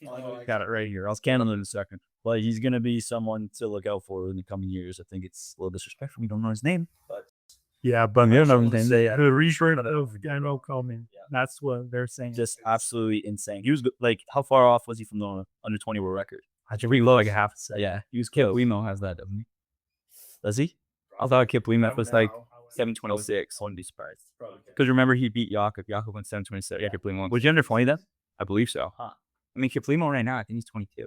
Got it right here. I'll scan him in a second. But he's gonna be someone to look out for in the coming years. I think it's a little disrespectful. We don't know his name, but Yeah, but the return of Daniel Komen. That's what they're saying. just absolutely insane. He was like, how far off was he from the under 20 world record? I should reload like a half a second. Yeah, he was Kip close. Limo has that, doesn't he? Does he? I thought Kip Limo was like 7:26. Wouldn't be surprised. Because remember, he beat Jakob. Jakob went 7:26. Yeah, Kip Limo. Was he under 20 then? I believe so. Huh. I mean, Kip Limo right now, I think he's 22.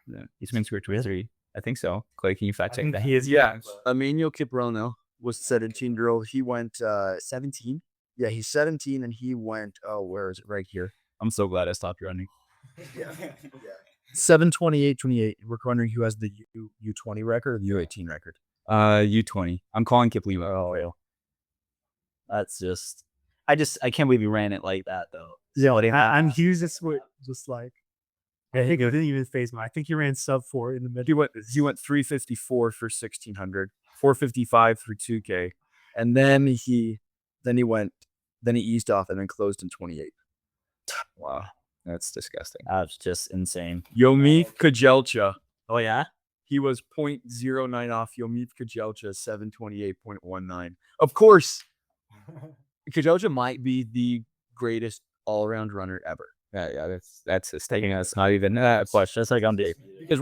Yeah. He's been through 3. I think so. Clay, can you fact check that? He is. Yeah. Emmanuel Kiprono was 17 year old. He went 17. Yeah, he's 17 and he went, where is it? Right here. I'm so glad I stopped running. 7:28.28. We're wondering who has the U20 record or the U18 record. U20. I'm calling Kip Limo. Oh, yeah. That's just, I can't believe he ran it like that though. Yeah, and he was just like, I think it didn't even phase me. I think he ran sub 4 in the middle. He went 354 for 1600, 455 for 2K, and then he eased off and then closed in 28. Wow, that's disgusting. That's just insane. Yomif Kajelcha. Oh yeah. He was 0.09 off Yomif Kajelcha, 728.19. Of course, Kajelcha might be the greatest all-around runner ever. Yeah, that's just taking us not even a question. That's like I'm deep. Because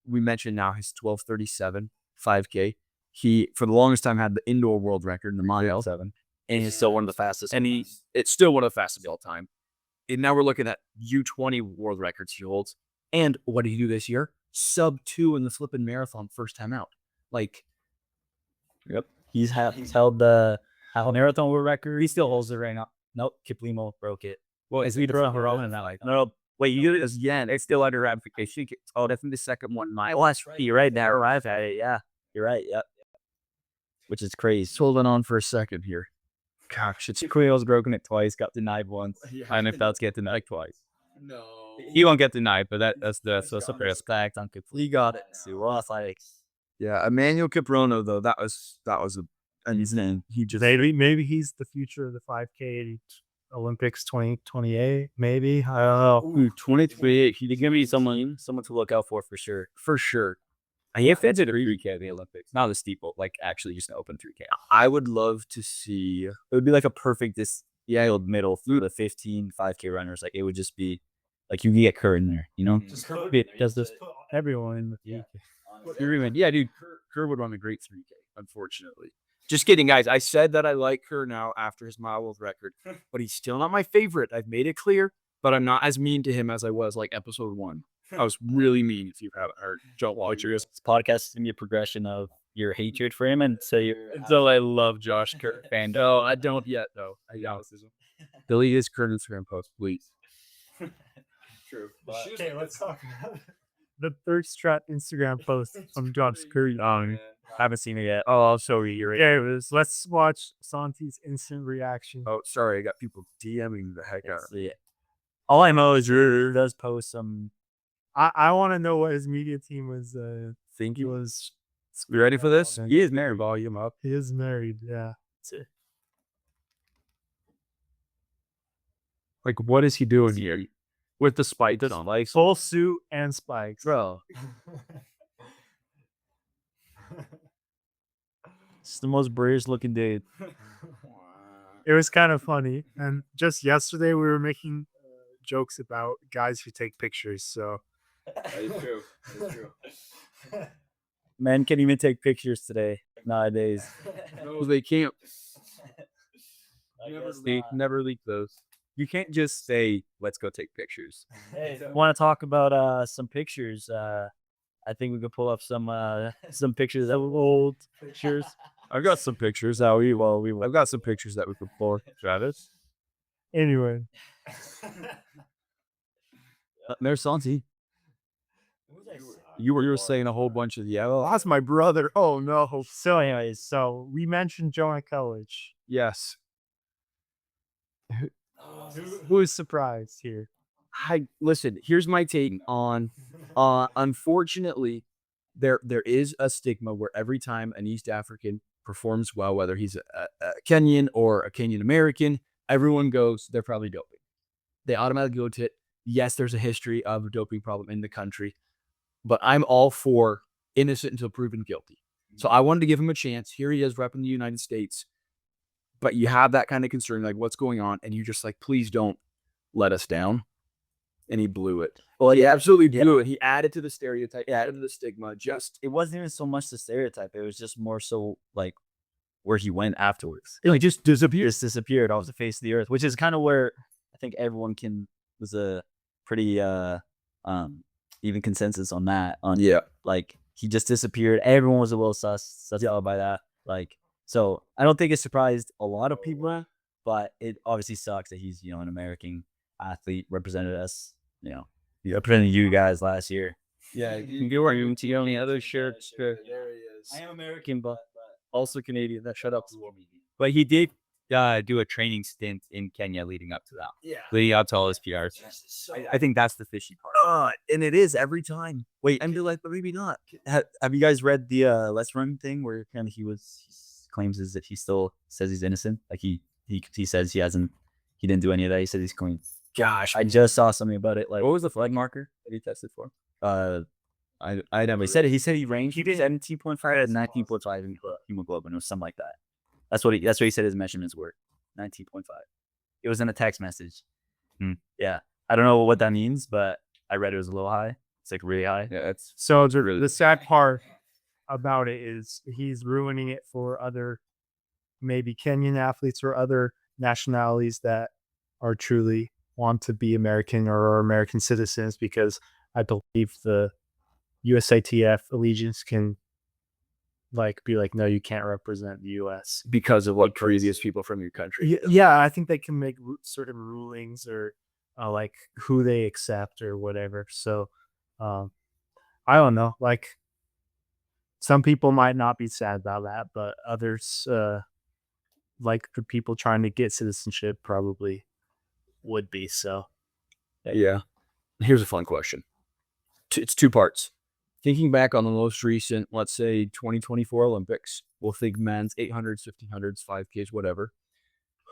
we mentioned now his 12:37 5K. He, for the longest time, had the indoor world record in the mile 7. And he's still one of the fastest. And it's still one of the fastest of all time. And now we're looking at U20 world records he holds. And what did he do this year? Sub 2 in the flipping marathon first time out. Like, Yep. He's held the half marathon world record. He still holds it right now. Nope. Kiplimo broke it. Well, is we throw her own and that like No, wait, you did it. again, it's still under ramification. Oh, definitely the second one. My That's right. You're right. Now arrive at it. Yeah, you're right. Yep. Which is crazy. holding on for a second here. Gosh, it's Quill's broken it twice, got denied once. I don't know if that's get denied twice. No, He won't get denied, but that's the Respect on complete. Got it. So, well, athletics. yeah, Emmanuel Caprono though that was an insane. He just Maybe he's the future of the 5K Olympics 2028. Maybe I don't know. 2028. He's gonna be someone to look out for sure. for sure. He offended a 3K in the Olympics, not a steeple, like actually just an open 3K. I would love to see. It would be like a perfect middle through the 15 5K runners. Like it would just be like you can get Kerr in there, you know. Just does this everyone in the Yeah, dude, Kerr would run a great 3K. Unfortunately, just kidding, guys. I said that I like Kerr now after his mile world record, but he's still not my favorite. I've made it clear, but I'm not as mean to him as I was like episode 1. I was really mean. If you haven't heard, don't watch it. This podcast is gonna be a progression of your hatred for him, and so Until I love Josh Kerr fan. No, I don't yet though. I don't. Delete his current Instagram post, please. True. Okay, let's talk about the thirst trap Instagram post from Josh Curry. I haven't seen it yet. Oh, I'll show you. Okay, let's watch Santi's instant reaction. Oh, sorry, I got people DMing the heck out of me. All I know is Ruder does post some. I want to know what his media team was Thinking. was. You ready for this? Okay. He is married. Volume up. He is married. Yeah. Like, what is he doing here? With the spikes on, like, Full suit and spikes. bro. It's the most British looking dude. It was kind of funny. And just yesterday, we were making jokes about guys who take pictures. So That is true. Men can't even take pictures today nowadays. No, they can't. Never leak those. You can't just say, let's go take pictures. Hey, want to talk about some pictures? I think we could pull up some pictures, old pictures. I've got some pictures. I've got some pictures that we could pull. Travis. anyway, There's Santi. You were saying a whole bunch of that's my brother. Oh no. so anyways, so we mentioned Jonah College. Yes. Who is surprised here? Listen, here's my take on unfortunately there is a stigma where every time an East African performs well, whether he's a Kenyan or a Kenyan American, everyone goes, they're probably doping. They automatically go to it. Yes, there's a history of a doping problem in the country, but I'm all for innocent until proven guilty. So I wanted to give him a chance. Here he is repping the United States, but you have that kind of concern, like what's going on, and you're just like, please don't let us down. And he blew it. Well, he absolutely blew it. He added to the stereotype, added to the stigma. It wasn't even so much the stereotype. It was just more so like where he went afterwards. He just disappeared. Just disappeared off the face of the earth, which is kind of where I think everyone was a pretty even consensus on that. Like he just disappeared. Everyone was a little sus by that. Like, so I don't think it surprised a lot of people, but it obviously sucks that he's an American athlete, represented us, he represented you guys last year. Yeah, you can go wearing the other shirts. There he is. I am American, but also Canadian. Shut up. But he did do a training stint in Kenya leading up to that. Yeah. Leading up to all his PRs. I think that's the fishy part. And it is every time. Wait, I'm like, but maybe not. Have you guys read the Let's Run thing where kind of he claims is that he still says he's innocent? Like he says he didn't do any of that. He said he's clean. Gosh, I just saw something about it. Like, What was the flag marker that he tested for? I never said it. He said he ranged 17.5 to 19.5 in hemoglobin or something like that. That's what he said his measurements were. 19.5. It was in a text message. Yeah, I don't know what that means, but I read it was a little high. It's like really high. Yeah, that's So the sad part about it is he's ruining it for other maybe Kenyan athletes or other nationalities that are truly want to be American or are American citizens, because I believe the USATF allegiance can be like, no, you can't represent the US because of what previous people from your country. Yeah, I think they can make certain rulings or like who they accept or whatever. So, um, I don't know. Like some people might not be sad about that, but others, like the people trying to get citizenship, probably would be. So, Yeah. Here's a fun question. It's two parts. Thinking back on the most recent, let's say 2024 Olympics, we'll think men's 800s, 1500s, 5Ks, whatever.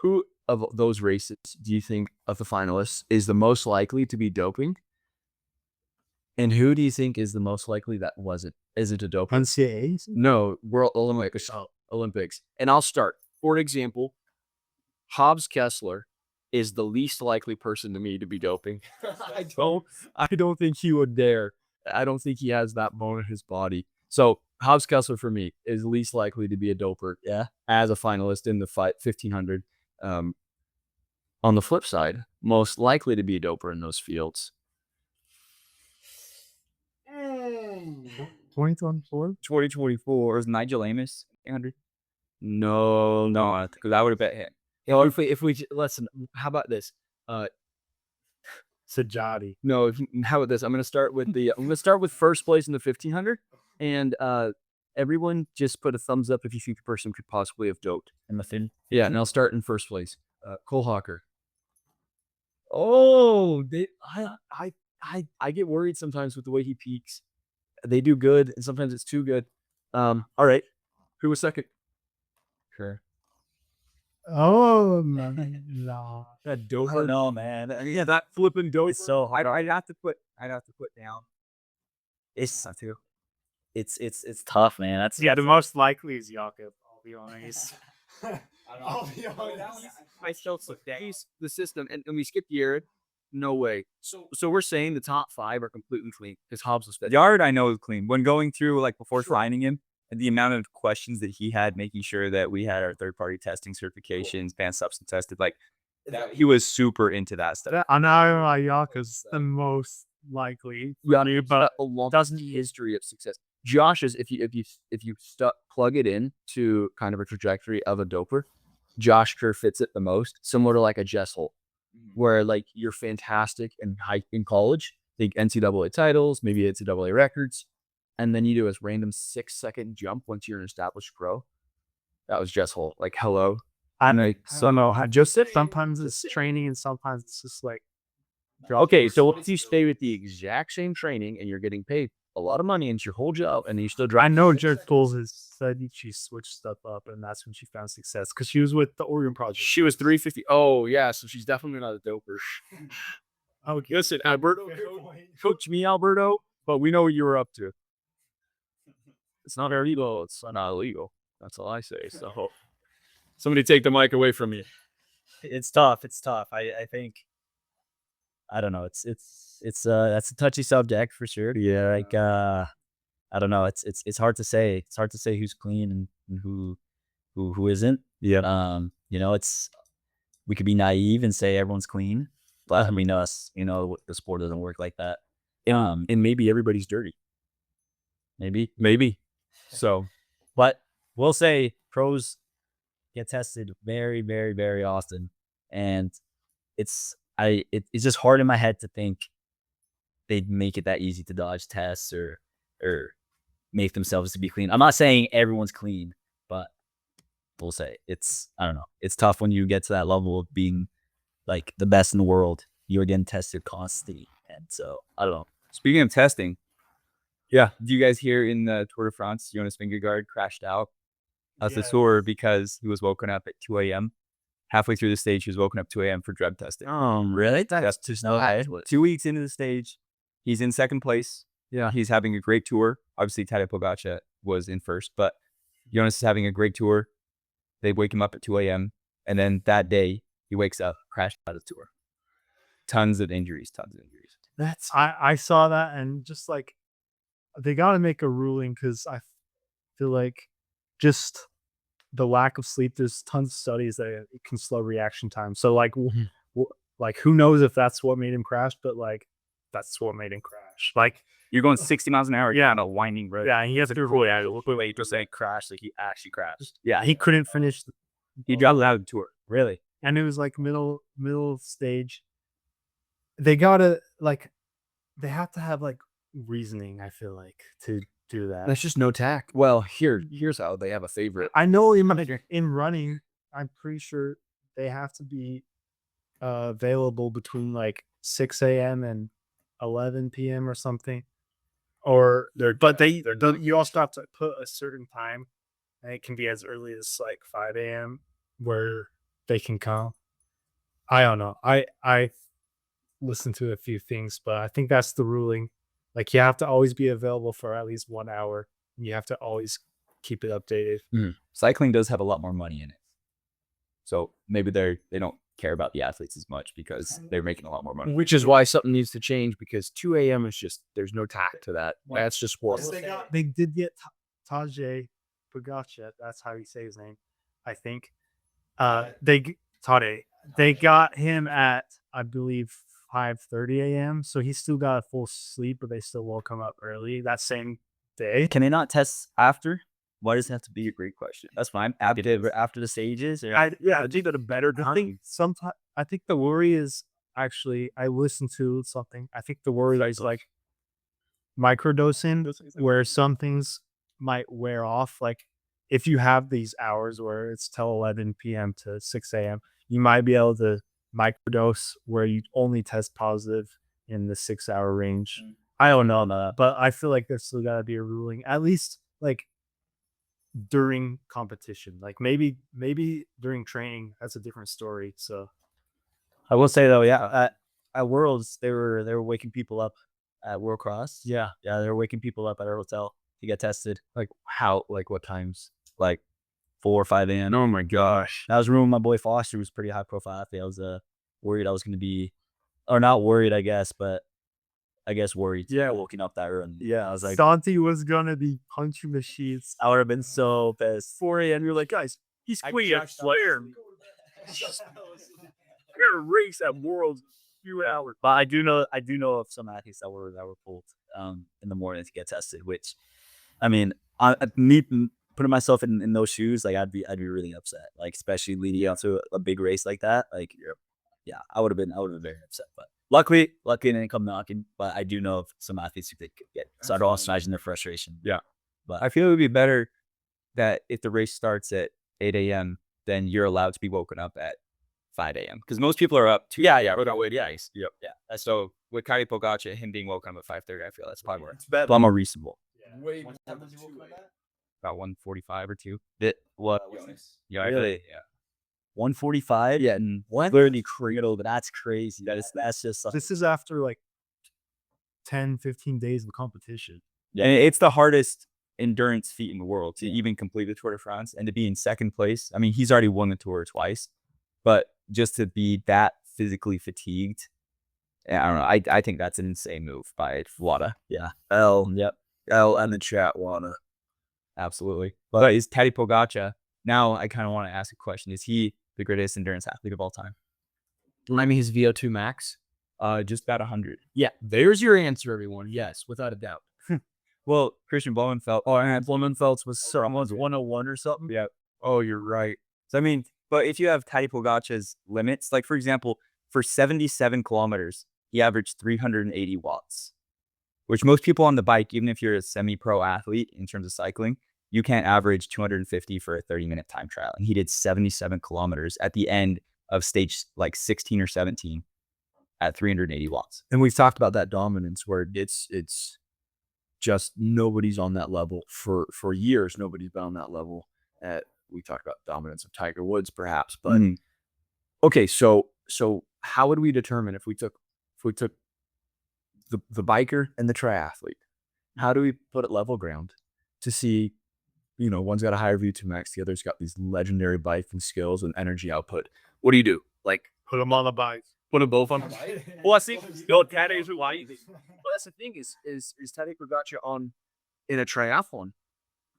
Who of those races do you think of the finalists is the most likely to be doping? And who do you think is the most likely that isn't a doper? NCAAs? No, World Olympics. Olympics. And I'll start. For example, Hobbs Kessler is the least likely person to me to be doping. I don't think he would dare. I don't think he has that bone in his body. So Hobbs Kessler for me is least likely to be a doper. Yeah. As a finalist in the 1500. On the flip side, most likely to be a doper in those fields. 2024? 2024 is Nigel Amos 800. No, No, because I would have bet him. If we listen, how about this? Sajadi. No, how about this? I'm gonna start with first place in the 1500, and everyone just put a thumbs up if you think the person could possibly have doped. In the thin. Yeah, and I'll start in first place. Cole Hawker. Oh, I get worried sometimes with the way he peaks. They do good, and sometimes it's too good. All right, who was second? Sure. Oh, no. That I doper. don't know, man. Yeah, that flipping doper. It's so hard. I'd have to put down. It's too. it's tough, man. That's Yeah, the most likely is Jakob, I'll be honest. I still today's the system, and we skipped Yared. No way. So we're saying the top 5 are completely clean because Hobbs was fifth. Yard, I know is clean. When going through, like, before signing him, and the amount of questions that he had, making sure that we had our third-party testing certifications, banned substance tested, like, he was super into that stuff. I know Jakob's the most likely. Yeah, but a long history of success. Josh is if you plug it in to kind of a trajectory of a doper, Josh Kerr fits it the most, similar to like a Jess Holt, where like you're fantastic in college, big NCAA titles, maybe NCAA records, and then you do a random 6-second jump once you're an established pro. That was Jess Holt. Like, hello. I don't know. Just sometimes it's training and sometimes it's just like. Okay, so if you stay with the exact same training and you're getting paid a lot of money and it's your whole job and you still drive. I know Jared Pools has said she switched stuff up and that's when she found success because she was with the Oregon Project. She was 350. Oh, yeah, so she's definitely not a doper. Oh, Listen, Alberto, coach me, Alberto, but we know what you were up to. It's not illegal. It's not illegal. That's all I say. So somebody take the mic away from me. it's tough. It's tough. I think I don't know. It's that's a touchy subject for sure. Yeah. Like I don't know. It's hard to say. It's hard to say who's clean and who isn't. Yeah. You know, we could be naive and say everyone's clean, but I mean us, you know, the sport doesn't work like that. And maybe everybody's dirty. Maybe. So, But we'll say pros get tested very, very, very often, and it's just hard in my head to think they'd make it that easy to dodge tests or make themselves to be clean. I'm not saying everyone's clean, but we'll say I don't know. It's tough when you get to that level of being like the best in the world. You're getting tested constantly, and so I don't know. Speaking of testing, yeah, do you guys hear in the Tour de France, Jonas Vingegaard crashed out as the tour because he was woken up at 2 a.m. Halfway through the stage, he was woken up 2 a.m. for drug testing. Really? That's just no. 2 weeks into the stage, he's in second place. Yeah. He's having a great tour. Obviously, Tadej Pogacar was in first, but Jonas is having a great tour. They wake him up at 2 a.m. And then that day, he wakes up, crashed out of the tour. Tons of injuries. I saw that and just like they got to make a ruling because I feel like just the lack of sleep. There's tons of studies that it can slow reaction time. So like, like who knows if that's what made him crash? But like, that's what made him crash. Like You're going 60 miles an hour on a winding road. yeah, and he has to Wait, just saying crash, like he actually crashed. yeah, he couldn't finish. He dropped out of the tour. Really? And it was like middle stage. they gotta like they have to have like reasoning. I feel like to do that. That's just no tact. Well, here's how they have a favorite. I know in running, I'm pretty sure they have to be available between like 6 a.m. and 11 p.m. or something. Or you also have to put a certain time, and it can be as early as like 5 a.m. where they can come. I don't know. I listened to a few things, but I think that's the ruling. Like you have to always be available for at least 1 hour. And you have to always keep it updated. Cycling does have a lot more money in it. So maybe they don't care about the athletes as much because they're making a lot more money. Which is why something needs to change, because 2 a.m. is just, there's no tact to that. That's just horrible. They did get Tajay Pogacar. That's how you say his name, I think. Tade. They got him at, I believe, 5:30 a.m. So he still got a full sleep, but they still woke him up early that same day. Can they not test after? Why does it have to be a great question? That's fine. After the stages, or I think that a better time. I think the worry is actually I listened to something. I think the worry is like microdosing, where some things might wear off. Like if you have these hours where it's till 11 p.m. to 6 a.m., you might be able to microdose where you only test positive in the 6 hour range. I don't know that, but I feel like there's still gotta be a ruling, at least like during competition. Like maybe during training, that's a different story. So I will say though, yeah, at Worlds they were waking people up at World Cross. Yeah, they were waking people up at our hotel to get tested. Like how? Like what times? Like 4 or 5 a.m. Oh my gosh. I was rooming with my boy Foster, who's a pretty high profile athlete. I was worried I was going to be, or not worried, I guess, but I guess worried. Yeah. Waking up that early. yeah, I was like, Santi was gonna be punching the sheets. I would have been so pissed. 4 a.m. You're like, guys, he's quitting at Flair. We're gonna race at Worlds few hours. But I do know of some athletes that were pulled in the morning to get tested. Which, I mean, me putting myself in those shoes, like I'd be really upset. Like especially leading up to a big race like that. Like, yeah, I would have been very upset. But luckily, it didn't come knocking. But I do know of some athletes who they could get. So I don't also imagine their frustration. Yeah, but I feel it would be better that if the race starts at 8 a.m., then you're allowed to be woken up at 5 a.m. because most people are up too. yeah. We're not waiting. Yeah. Yep. Yeah. So with Tadej Pogacar, him being woken up at 5:30, I feel that's probably more. it's a lot more reasonable. Wait, About 1:45 or 2. What? Yeah, Really? Yeah. 145? Yeah, and literally cradle, but that's crazy. That's just This is after like 10, 15 days of competition. Yeah, and it's the hardest endurance feat in the world to even complete the Tour de France and to be in second place. I mean, he's already won the Tour twice, but just to be that physically fatigued, I don't know. I think that's an insane move by Wada. yeah. Yep. L and the chat wanna. Absolutely. But is Tadej Pogacar, now I kind of want to ask a question. Is he the greatest endurance athlete of all time? Remind me his VO2 max. Just about 100. Yeah, there's your answer, everyone. Yes, without a doubt. Well, Christian Blumenfeld. Oh, and Blumenfeld's was 101 or something. Yeah. Oh, you're right. So, I mean, but if you have Tadej Pogacar's limits, like for example, for 77 kilometers, he averaged 380 watts, which most people on the bike, even if you're a semi-pro athlete in terms of cycling, you can't average 250 for a 30-minute time trial. And he did 77 kilometers at the end of stage like 16 or 17 at 380 watts. And we've talked about that dominance where it's just nobody's on that level for years. Nobody's been on that level. We talked about dominance of Tiger Woods, perhaps, but okay. So how would we determine if we took the biker and the triathlete? How do we put it level ground to see? One's got a higher VO2 max, the other's got these legendary biking skills and energy output. What do you do? Like Put them on the bike. put them both on the bike? Well, I think Tadej is why. Well, that's the thing is Tadej Pogacar in a triathlon?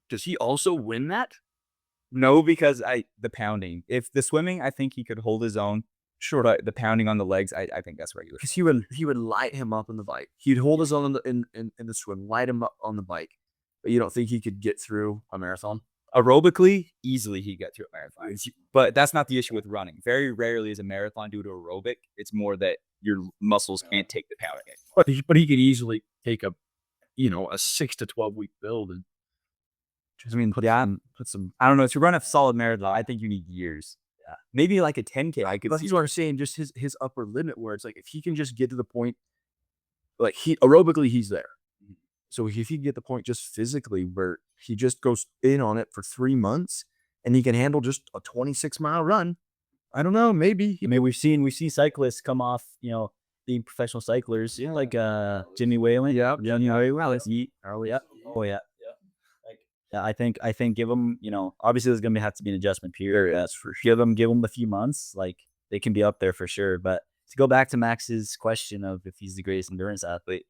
Does he also win that? No, because the pounding. If the swimming, I think he could hold his own. Sure, but the pounding on the legs, I think that's regular. Because he would light him up on the bike. He'd hold his own in the swim, light him up on the bike. But you don't think he could get through a marathon? Aerobically, easily he'd get through a marathon. But that's not the issue with running. Very rarely is a marathon due to aerobic. It's more that your muscles can't take the pounding. But he could easily take a 6 to 12 week build and I mean, put some. I don't know. To run a solid marathon, I think you need years. Yeah, maybe like a 10K. I could. But see. he's what I'm saying. Just his upper limit, where it's like if he can just get to the point, like he aerobically he's there. So if he can get the point just physically where he just goes in on it for 3 months and he can handle just a 26-mile run, I don't know. Maybe. I mean, we've seen cyclists come off, being professional cyclers, like Jimmy Whalen. Yeah. Jimmy Whalen. Oh yeah. Yeah, I think give them, obviously there's gonna have to be an adjustment period. That's for sure. Give them a few months, like they can be up there for sure. But to go back to Max's question of if he's the greatest endurance athlete,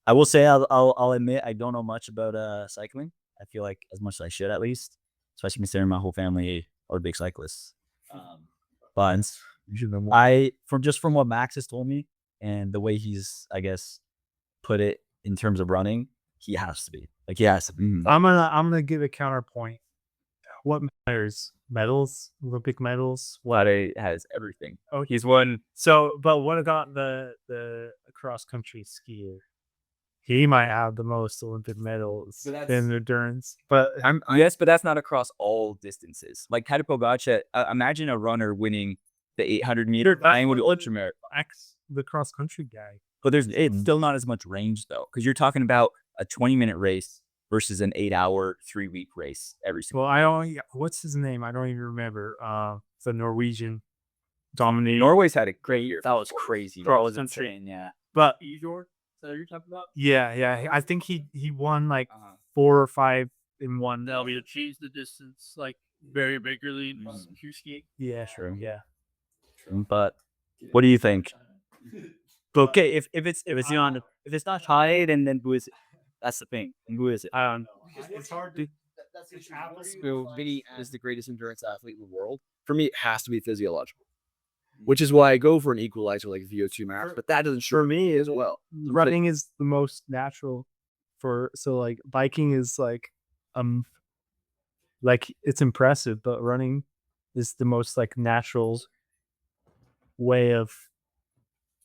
I will say I'll admit I don't know much about cycling. I feel like as much as I should at least, especially considering my whole family are big cyclists. But from what Max has told me and the way he's, I guess, put it in terms of running, he has to be. I'm gonna give a counterpoint. What matters? Medals, Olympic medals. Vlade has everything. Oh, he's won. So, but what about the cross country skier? He might have the most Olympic medals in endurance. But yes, but that's not across all distances. Like Tadej Pogačar, imagine a runner winning the 800-meter ultra marathon. The cross country guy. But it's still not as much range though, because you're talking about a 20-minute race versus an 8-hour, 3-week race every single. Well, what's his name? I don't even remember. The Norwegian dominating. Norway's had a great year. That was crazy. That was insane. Yeah. But Igor, is that what you're talking about? yeah. I think he won like 4 or 5 in one. That'll be to change the distance like very regularly in skiing. Yeah, sure. Yeah. But what do you think? Okay, if it's not Hyde, and then who is it? That's the thing. And who is it? I don't know. It's hard to. So Vinny is the greatest endurance athlete in the world. For me, it has to be physiological, which is why I go for an equalizer like VO2 max. But that doesn't for me as well. Running is the most natural like biking is like it's impressive, but running is the most like natural way of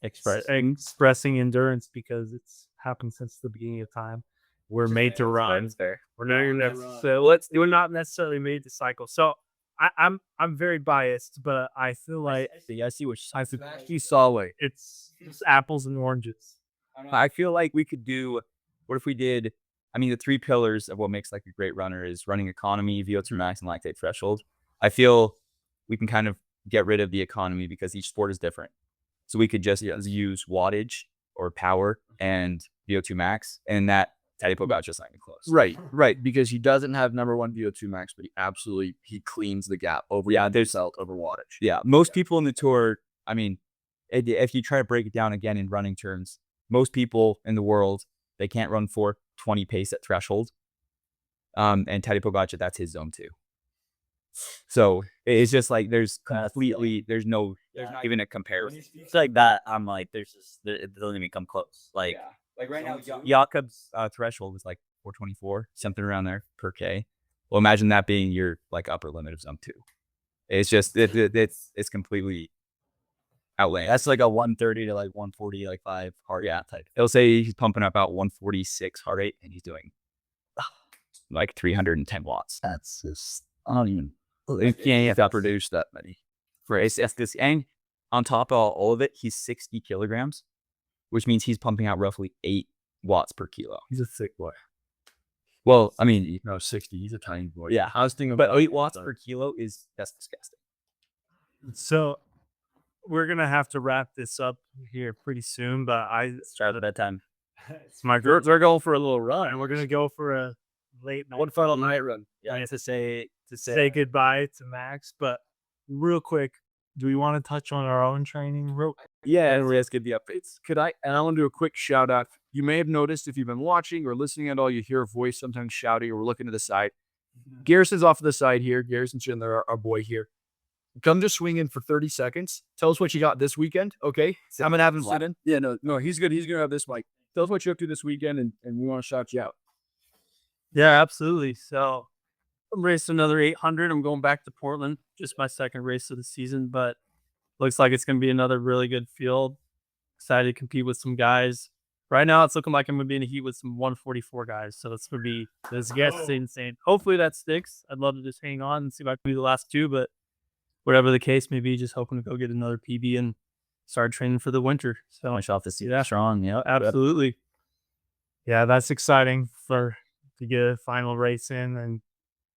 expressing endurance because it's happened since the beginning of time. We're made to run. We're not necessarily made to cycle. So I'm very biased, but I feel like I see what you saw it. It's apples and oranges. I feel like we could do. What if we did? I mean, the 3 pillars of what makes like a great runner is running economy, VO2 max, and lactate threshold. I feel we can kind of get rid of the economy because each sport is different. So we could just use wattage or power and VO2 max, and that Tadej Pogačar just not even close. Right, because he doesn't have number 1 VO2 max, but he cleans the gap over over wattage. Yeah, most people in the tour. I mean, if you try to break it down again in running terms, most people in the world they can't run 4:20 pace at threshold. And Tadej Pogačar, that's his zone 2. So it's just like there's not even a comparison. It's like that. I'm like, it doesn't even come close. Like right now, Jakob's threshold was like 424, something around there per K. Well, imagine that being your like upper limit of zone 2. It's just it's completely outlandish. That's like a 130 to like 140, like 5 heart rate type. It'll say he's pumping up about 146 heart rate, and he's doing like 310 watts. That's just I don't even. You can't have to produce that many. Right. And on top of all of it, he's 60 kilograms, which means he's pumping out roughly 8 watts per kilo. He's a thick boy. Well, I mean, no, 60. He's a tiny boy. Yeah, I was thinking, but 8 watts per kilo that's disgusting. So we're gonna have to wrap this up here pretty soon. But start at that time. It's my group. They're going for a little run, and we're gonna go for a late night. One final night run. Yeah, to say goodbye to Max. But real quick, do we want to touch on our own training? Yeah, and let's give the updates. I want to do a quick shout out. You may have noticed if you've been watching or listening at all, you hear a voice sometimes shouting or we're looking to the side. Garrison's off to the side here. Garrison Schindler, our boy here. Come just swing in for 30 seconds. Tell us what you got this weekend, okay? I'm going to have him sit in. Yeah, no, he's good. He's going to have this mic. Tell us what you're up to this weekend, and we want to shout you out. Yeah, absolutely. So I'm racing another 800. I'm going back to Portland. Just my second race of the season, but looks like it's going to be another really good field. Excited to compete with some guys. Right now, it's looking like I'm gonna be in a heat with some 144 guys. So that's gonna be insane. Hopefully that sticks. I'd love to just hang on and see if I can be the last two, but whatever the case may be, just hoping to go get another PB and start training for the winter. So Finish off the season strong. Yeah, absolutely. Yeah, that's exciting to get a final race in and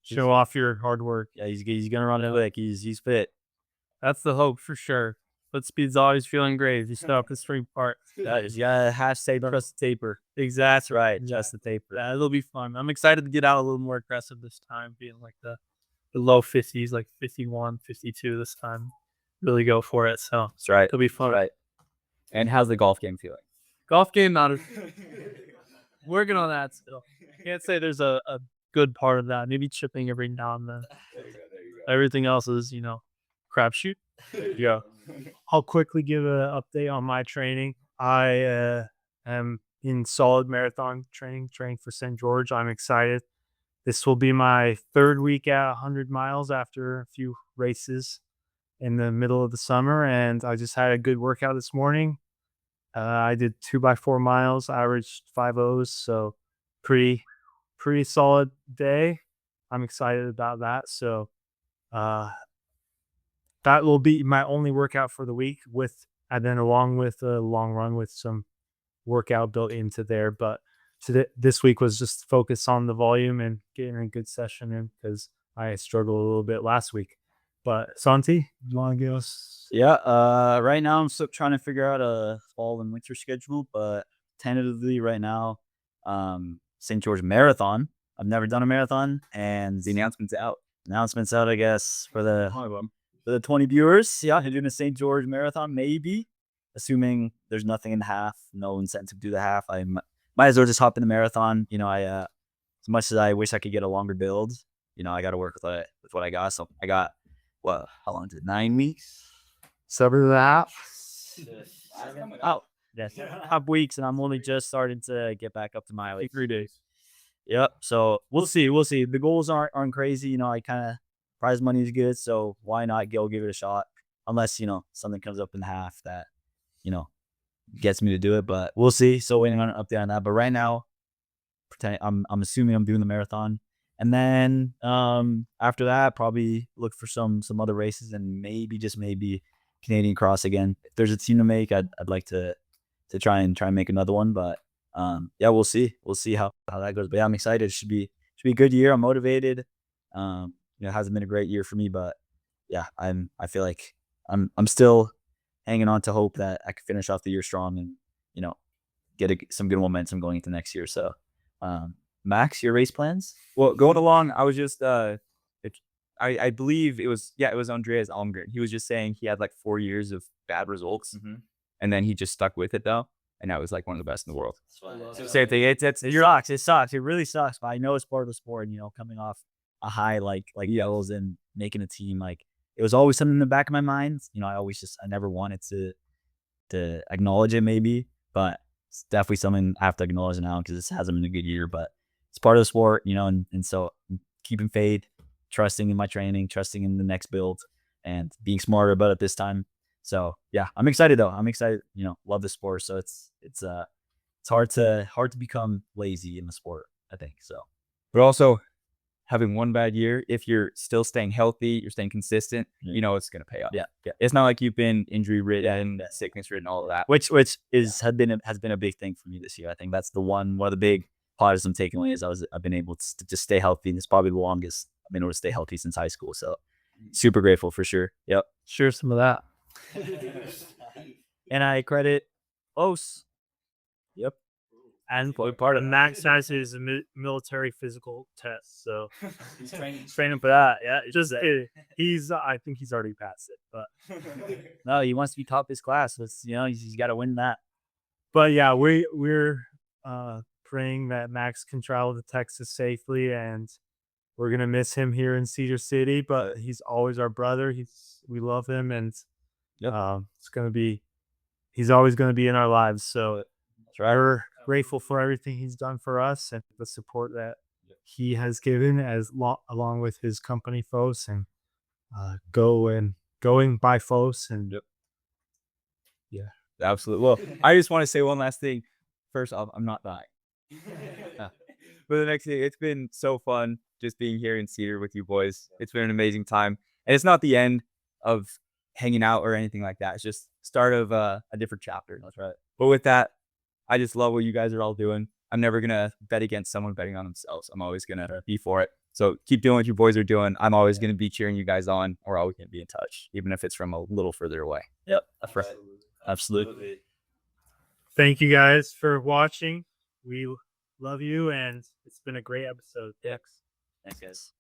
show off your hard work. Yeah, he's gonna run it quick. He's fit. That's the hope for sure. But speed's always feeling great if you start up the spring part. Yeah, you gotta hashtag trust the taper. Exactly. Right, just the taper. Yeah, it'll be fun. I'm excited to get out a little more aggressive this time, being like the low 50s, like 51, 52 this time. Really go for it. So That's right. it'll be fun. Right. And how's the golf game feeling? Golf game, not a, working on that still. Can't say there's a good part of that. Maybe chipping every now and then. Everything else is, crapshoot. Yeah. I'll quickly give an update on my training. I am in solid marathon training for St. George. I'm excited. This will be my third week at 100 miles after a few races in the middle of the summer. And I just had a good workout this morning. I did 2x4 miles, averaged 5.0s. So pretty solid day. I'm excited about that. So that will be my only workout for the week and then along with a long run with some workout built into there. But this week was just focused on the volume and getting a good session in because I struggled a little bit last week. But Santi, you want to give us? Yeah. Right now I'm still trying to figure out a fall and winter schedule, but tentatively right now, St. George Marathon. I've never done a marathon, and The announcement's out. announcements out, I guess, for the 20 viewers. Yeah, I'm doing a St. George Marathon, maybe, assuming there's nothing in the half, no incentive to do the half. I might as well just hop in the marathon. As much as I wish I could get a longer build, I got to work with what I got. So I got how long is it? 9 weeks. 7.5. Oh, yes, top weeks, and I'm only just starting to get back up to mileage. 3 days. Yep. So we'll see. We'll see. The goals aren't crazy. I kind of prize money is good, so why not give it a shot? Unless something comes up in half that gets me to do it, but we'll see. So waiting on an update on that. But right now, I'm assuming I'm doing the marathon, and then after that, probably look for some other races and maybe just maybe Canadian Cross again. If there's a team to make, I'd like to try and make another one, but. Yeah, we'll see. We'll see how that goes. But yeah, I'm excited. It should be a good year. I'm motivated. It hasn't been a great year for me, but yeah, I feel like I'm still hanging on to hope that I can finish off the year strong and get some good momentum going into next year. So, Max, your race plans? Well, going along, I was just I believe it was Andreas Almgren. He was just saying he had like 4 years of bad results, and then he just stuck with it though. And that was like one of the best in the world. Same thing. It sucks. It sucks. It really sucks. But I know it's part of the sport. Coming off a high like yellows and making a team, like it was always something in the back of my mind. I never wanted to acknowledge it maybe, but it's definitely something I have to acknowledge now because this hasn't been a good year. But it's part of the sport, and so keeping faith, trusting in my training, trusting in the next build, and being smarter about it this time. So yeah, I'm excited though. I'm excited. Love the sport. So it's hard to become lazy in the sport, I think. So, But also having one bad year, if you're still staying healthy, you're staying consistent, it's gonna pay off. Yeah. It's not like you've been injury ridden, sickness ridden, all of that. Which has been a big thing for me this year. I think that's one of the big positives I'm taking away is I've been able to just stay healthy, and it's probably the longest I've been able to stay healthy since high school. So super grateful for sure. Yep. Sure, some of that. And I credit Phos. Yep. And part of Max has his military physical test, so He's training for that. Yeah, I think he's already passed it, but No, he wants to be top of his class. So he's got to win that. But yeah, we're praying that Max can travel to Texas safely, and we're gonna miss him here in Cedar City. But he's always our brother. We love him, and he's always gonna be in our lives. So we're grateful for everything he's done for us and the support that he has given along with his company Phos and going by Phos and Absolutely. Well, I just want to say one last thing. First off, I'm not dying. But the next thing, it's been so fun just being here in Cedar with you boys. It's been an amazing time. And it's not the end of hanging out or anything like that. It's just start of a different chapter. That's right. But with that, I just love what you guys are all doing. I'm never going to bet against someone betting on themselves. I'm always going to be for it. So keep doing what you boys are doing. I'm always going to be cheering you guys on. We're always going to be in touch, even if it's from a little further away. Yep, that's right. Absolutely. Thank you guys for watching. We love you, and it's been a great episode. Thanks, guys.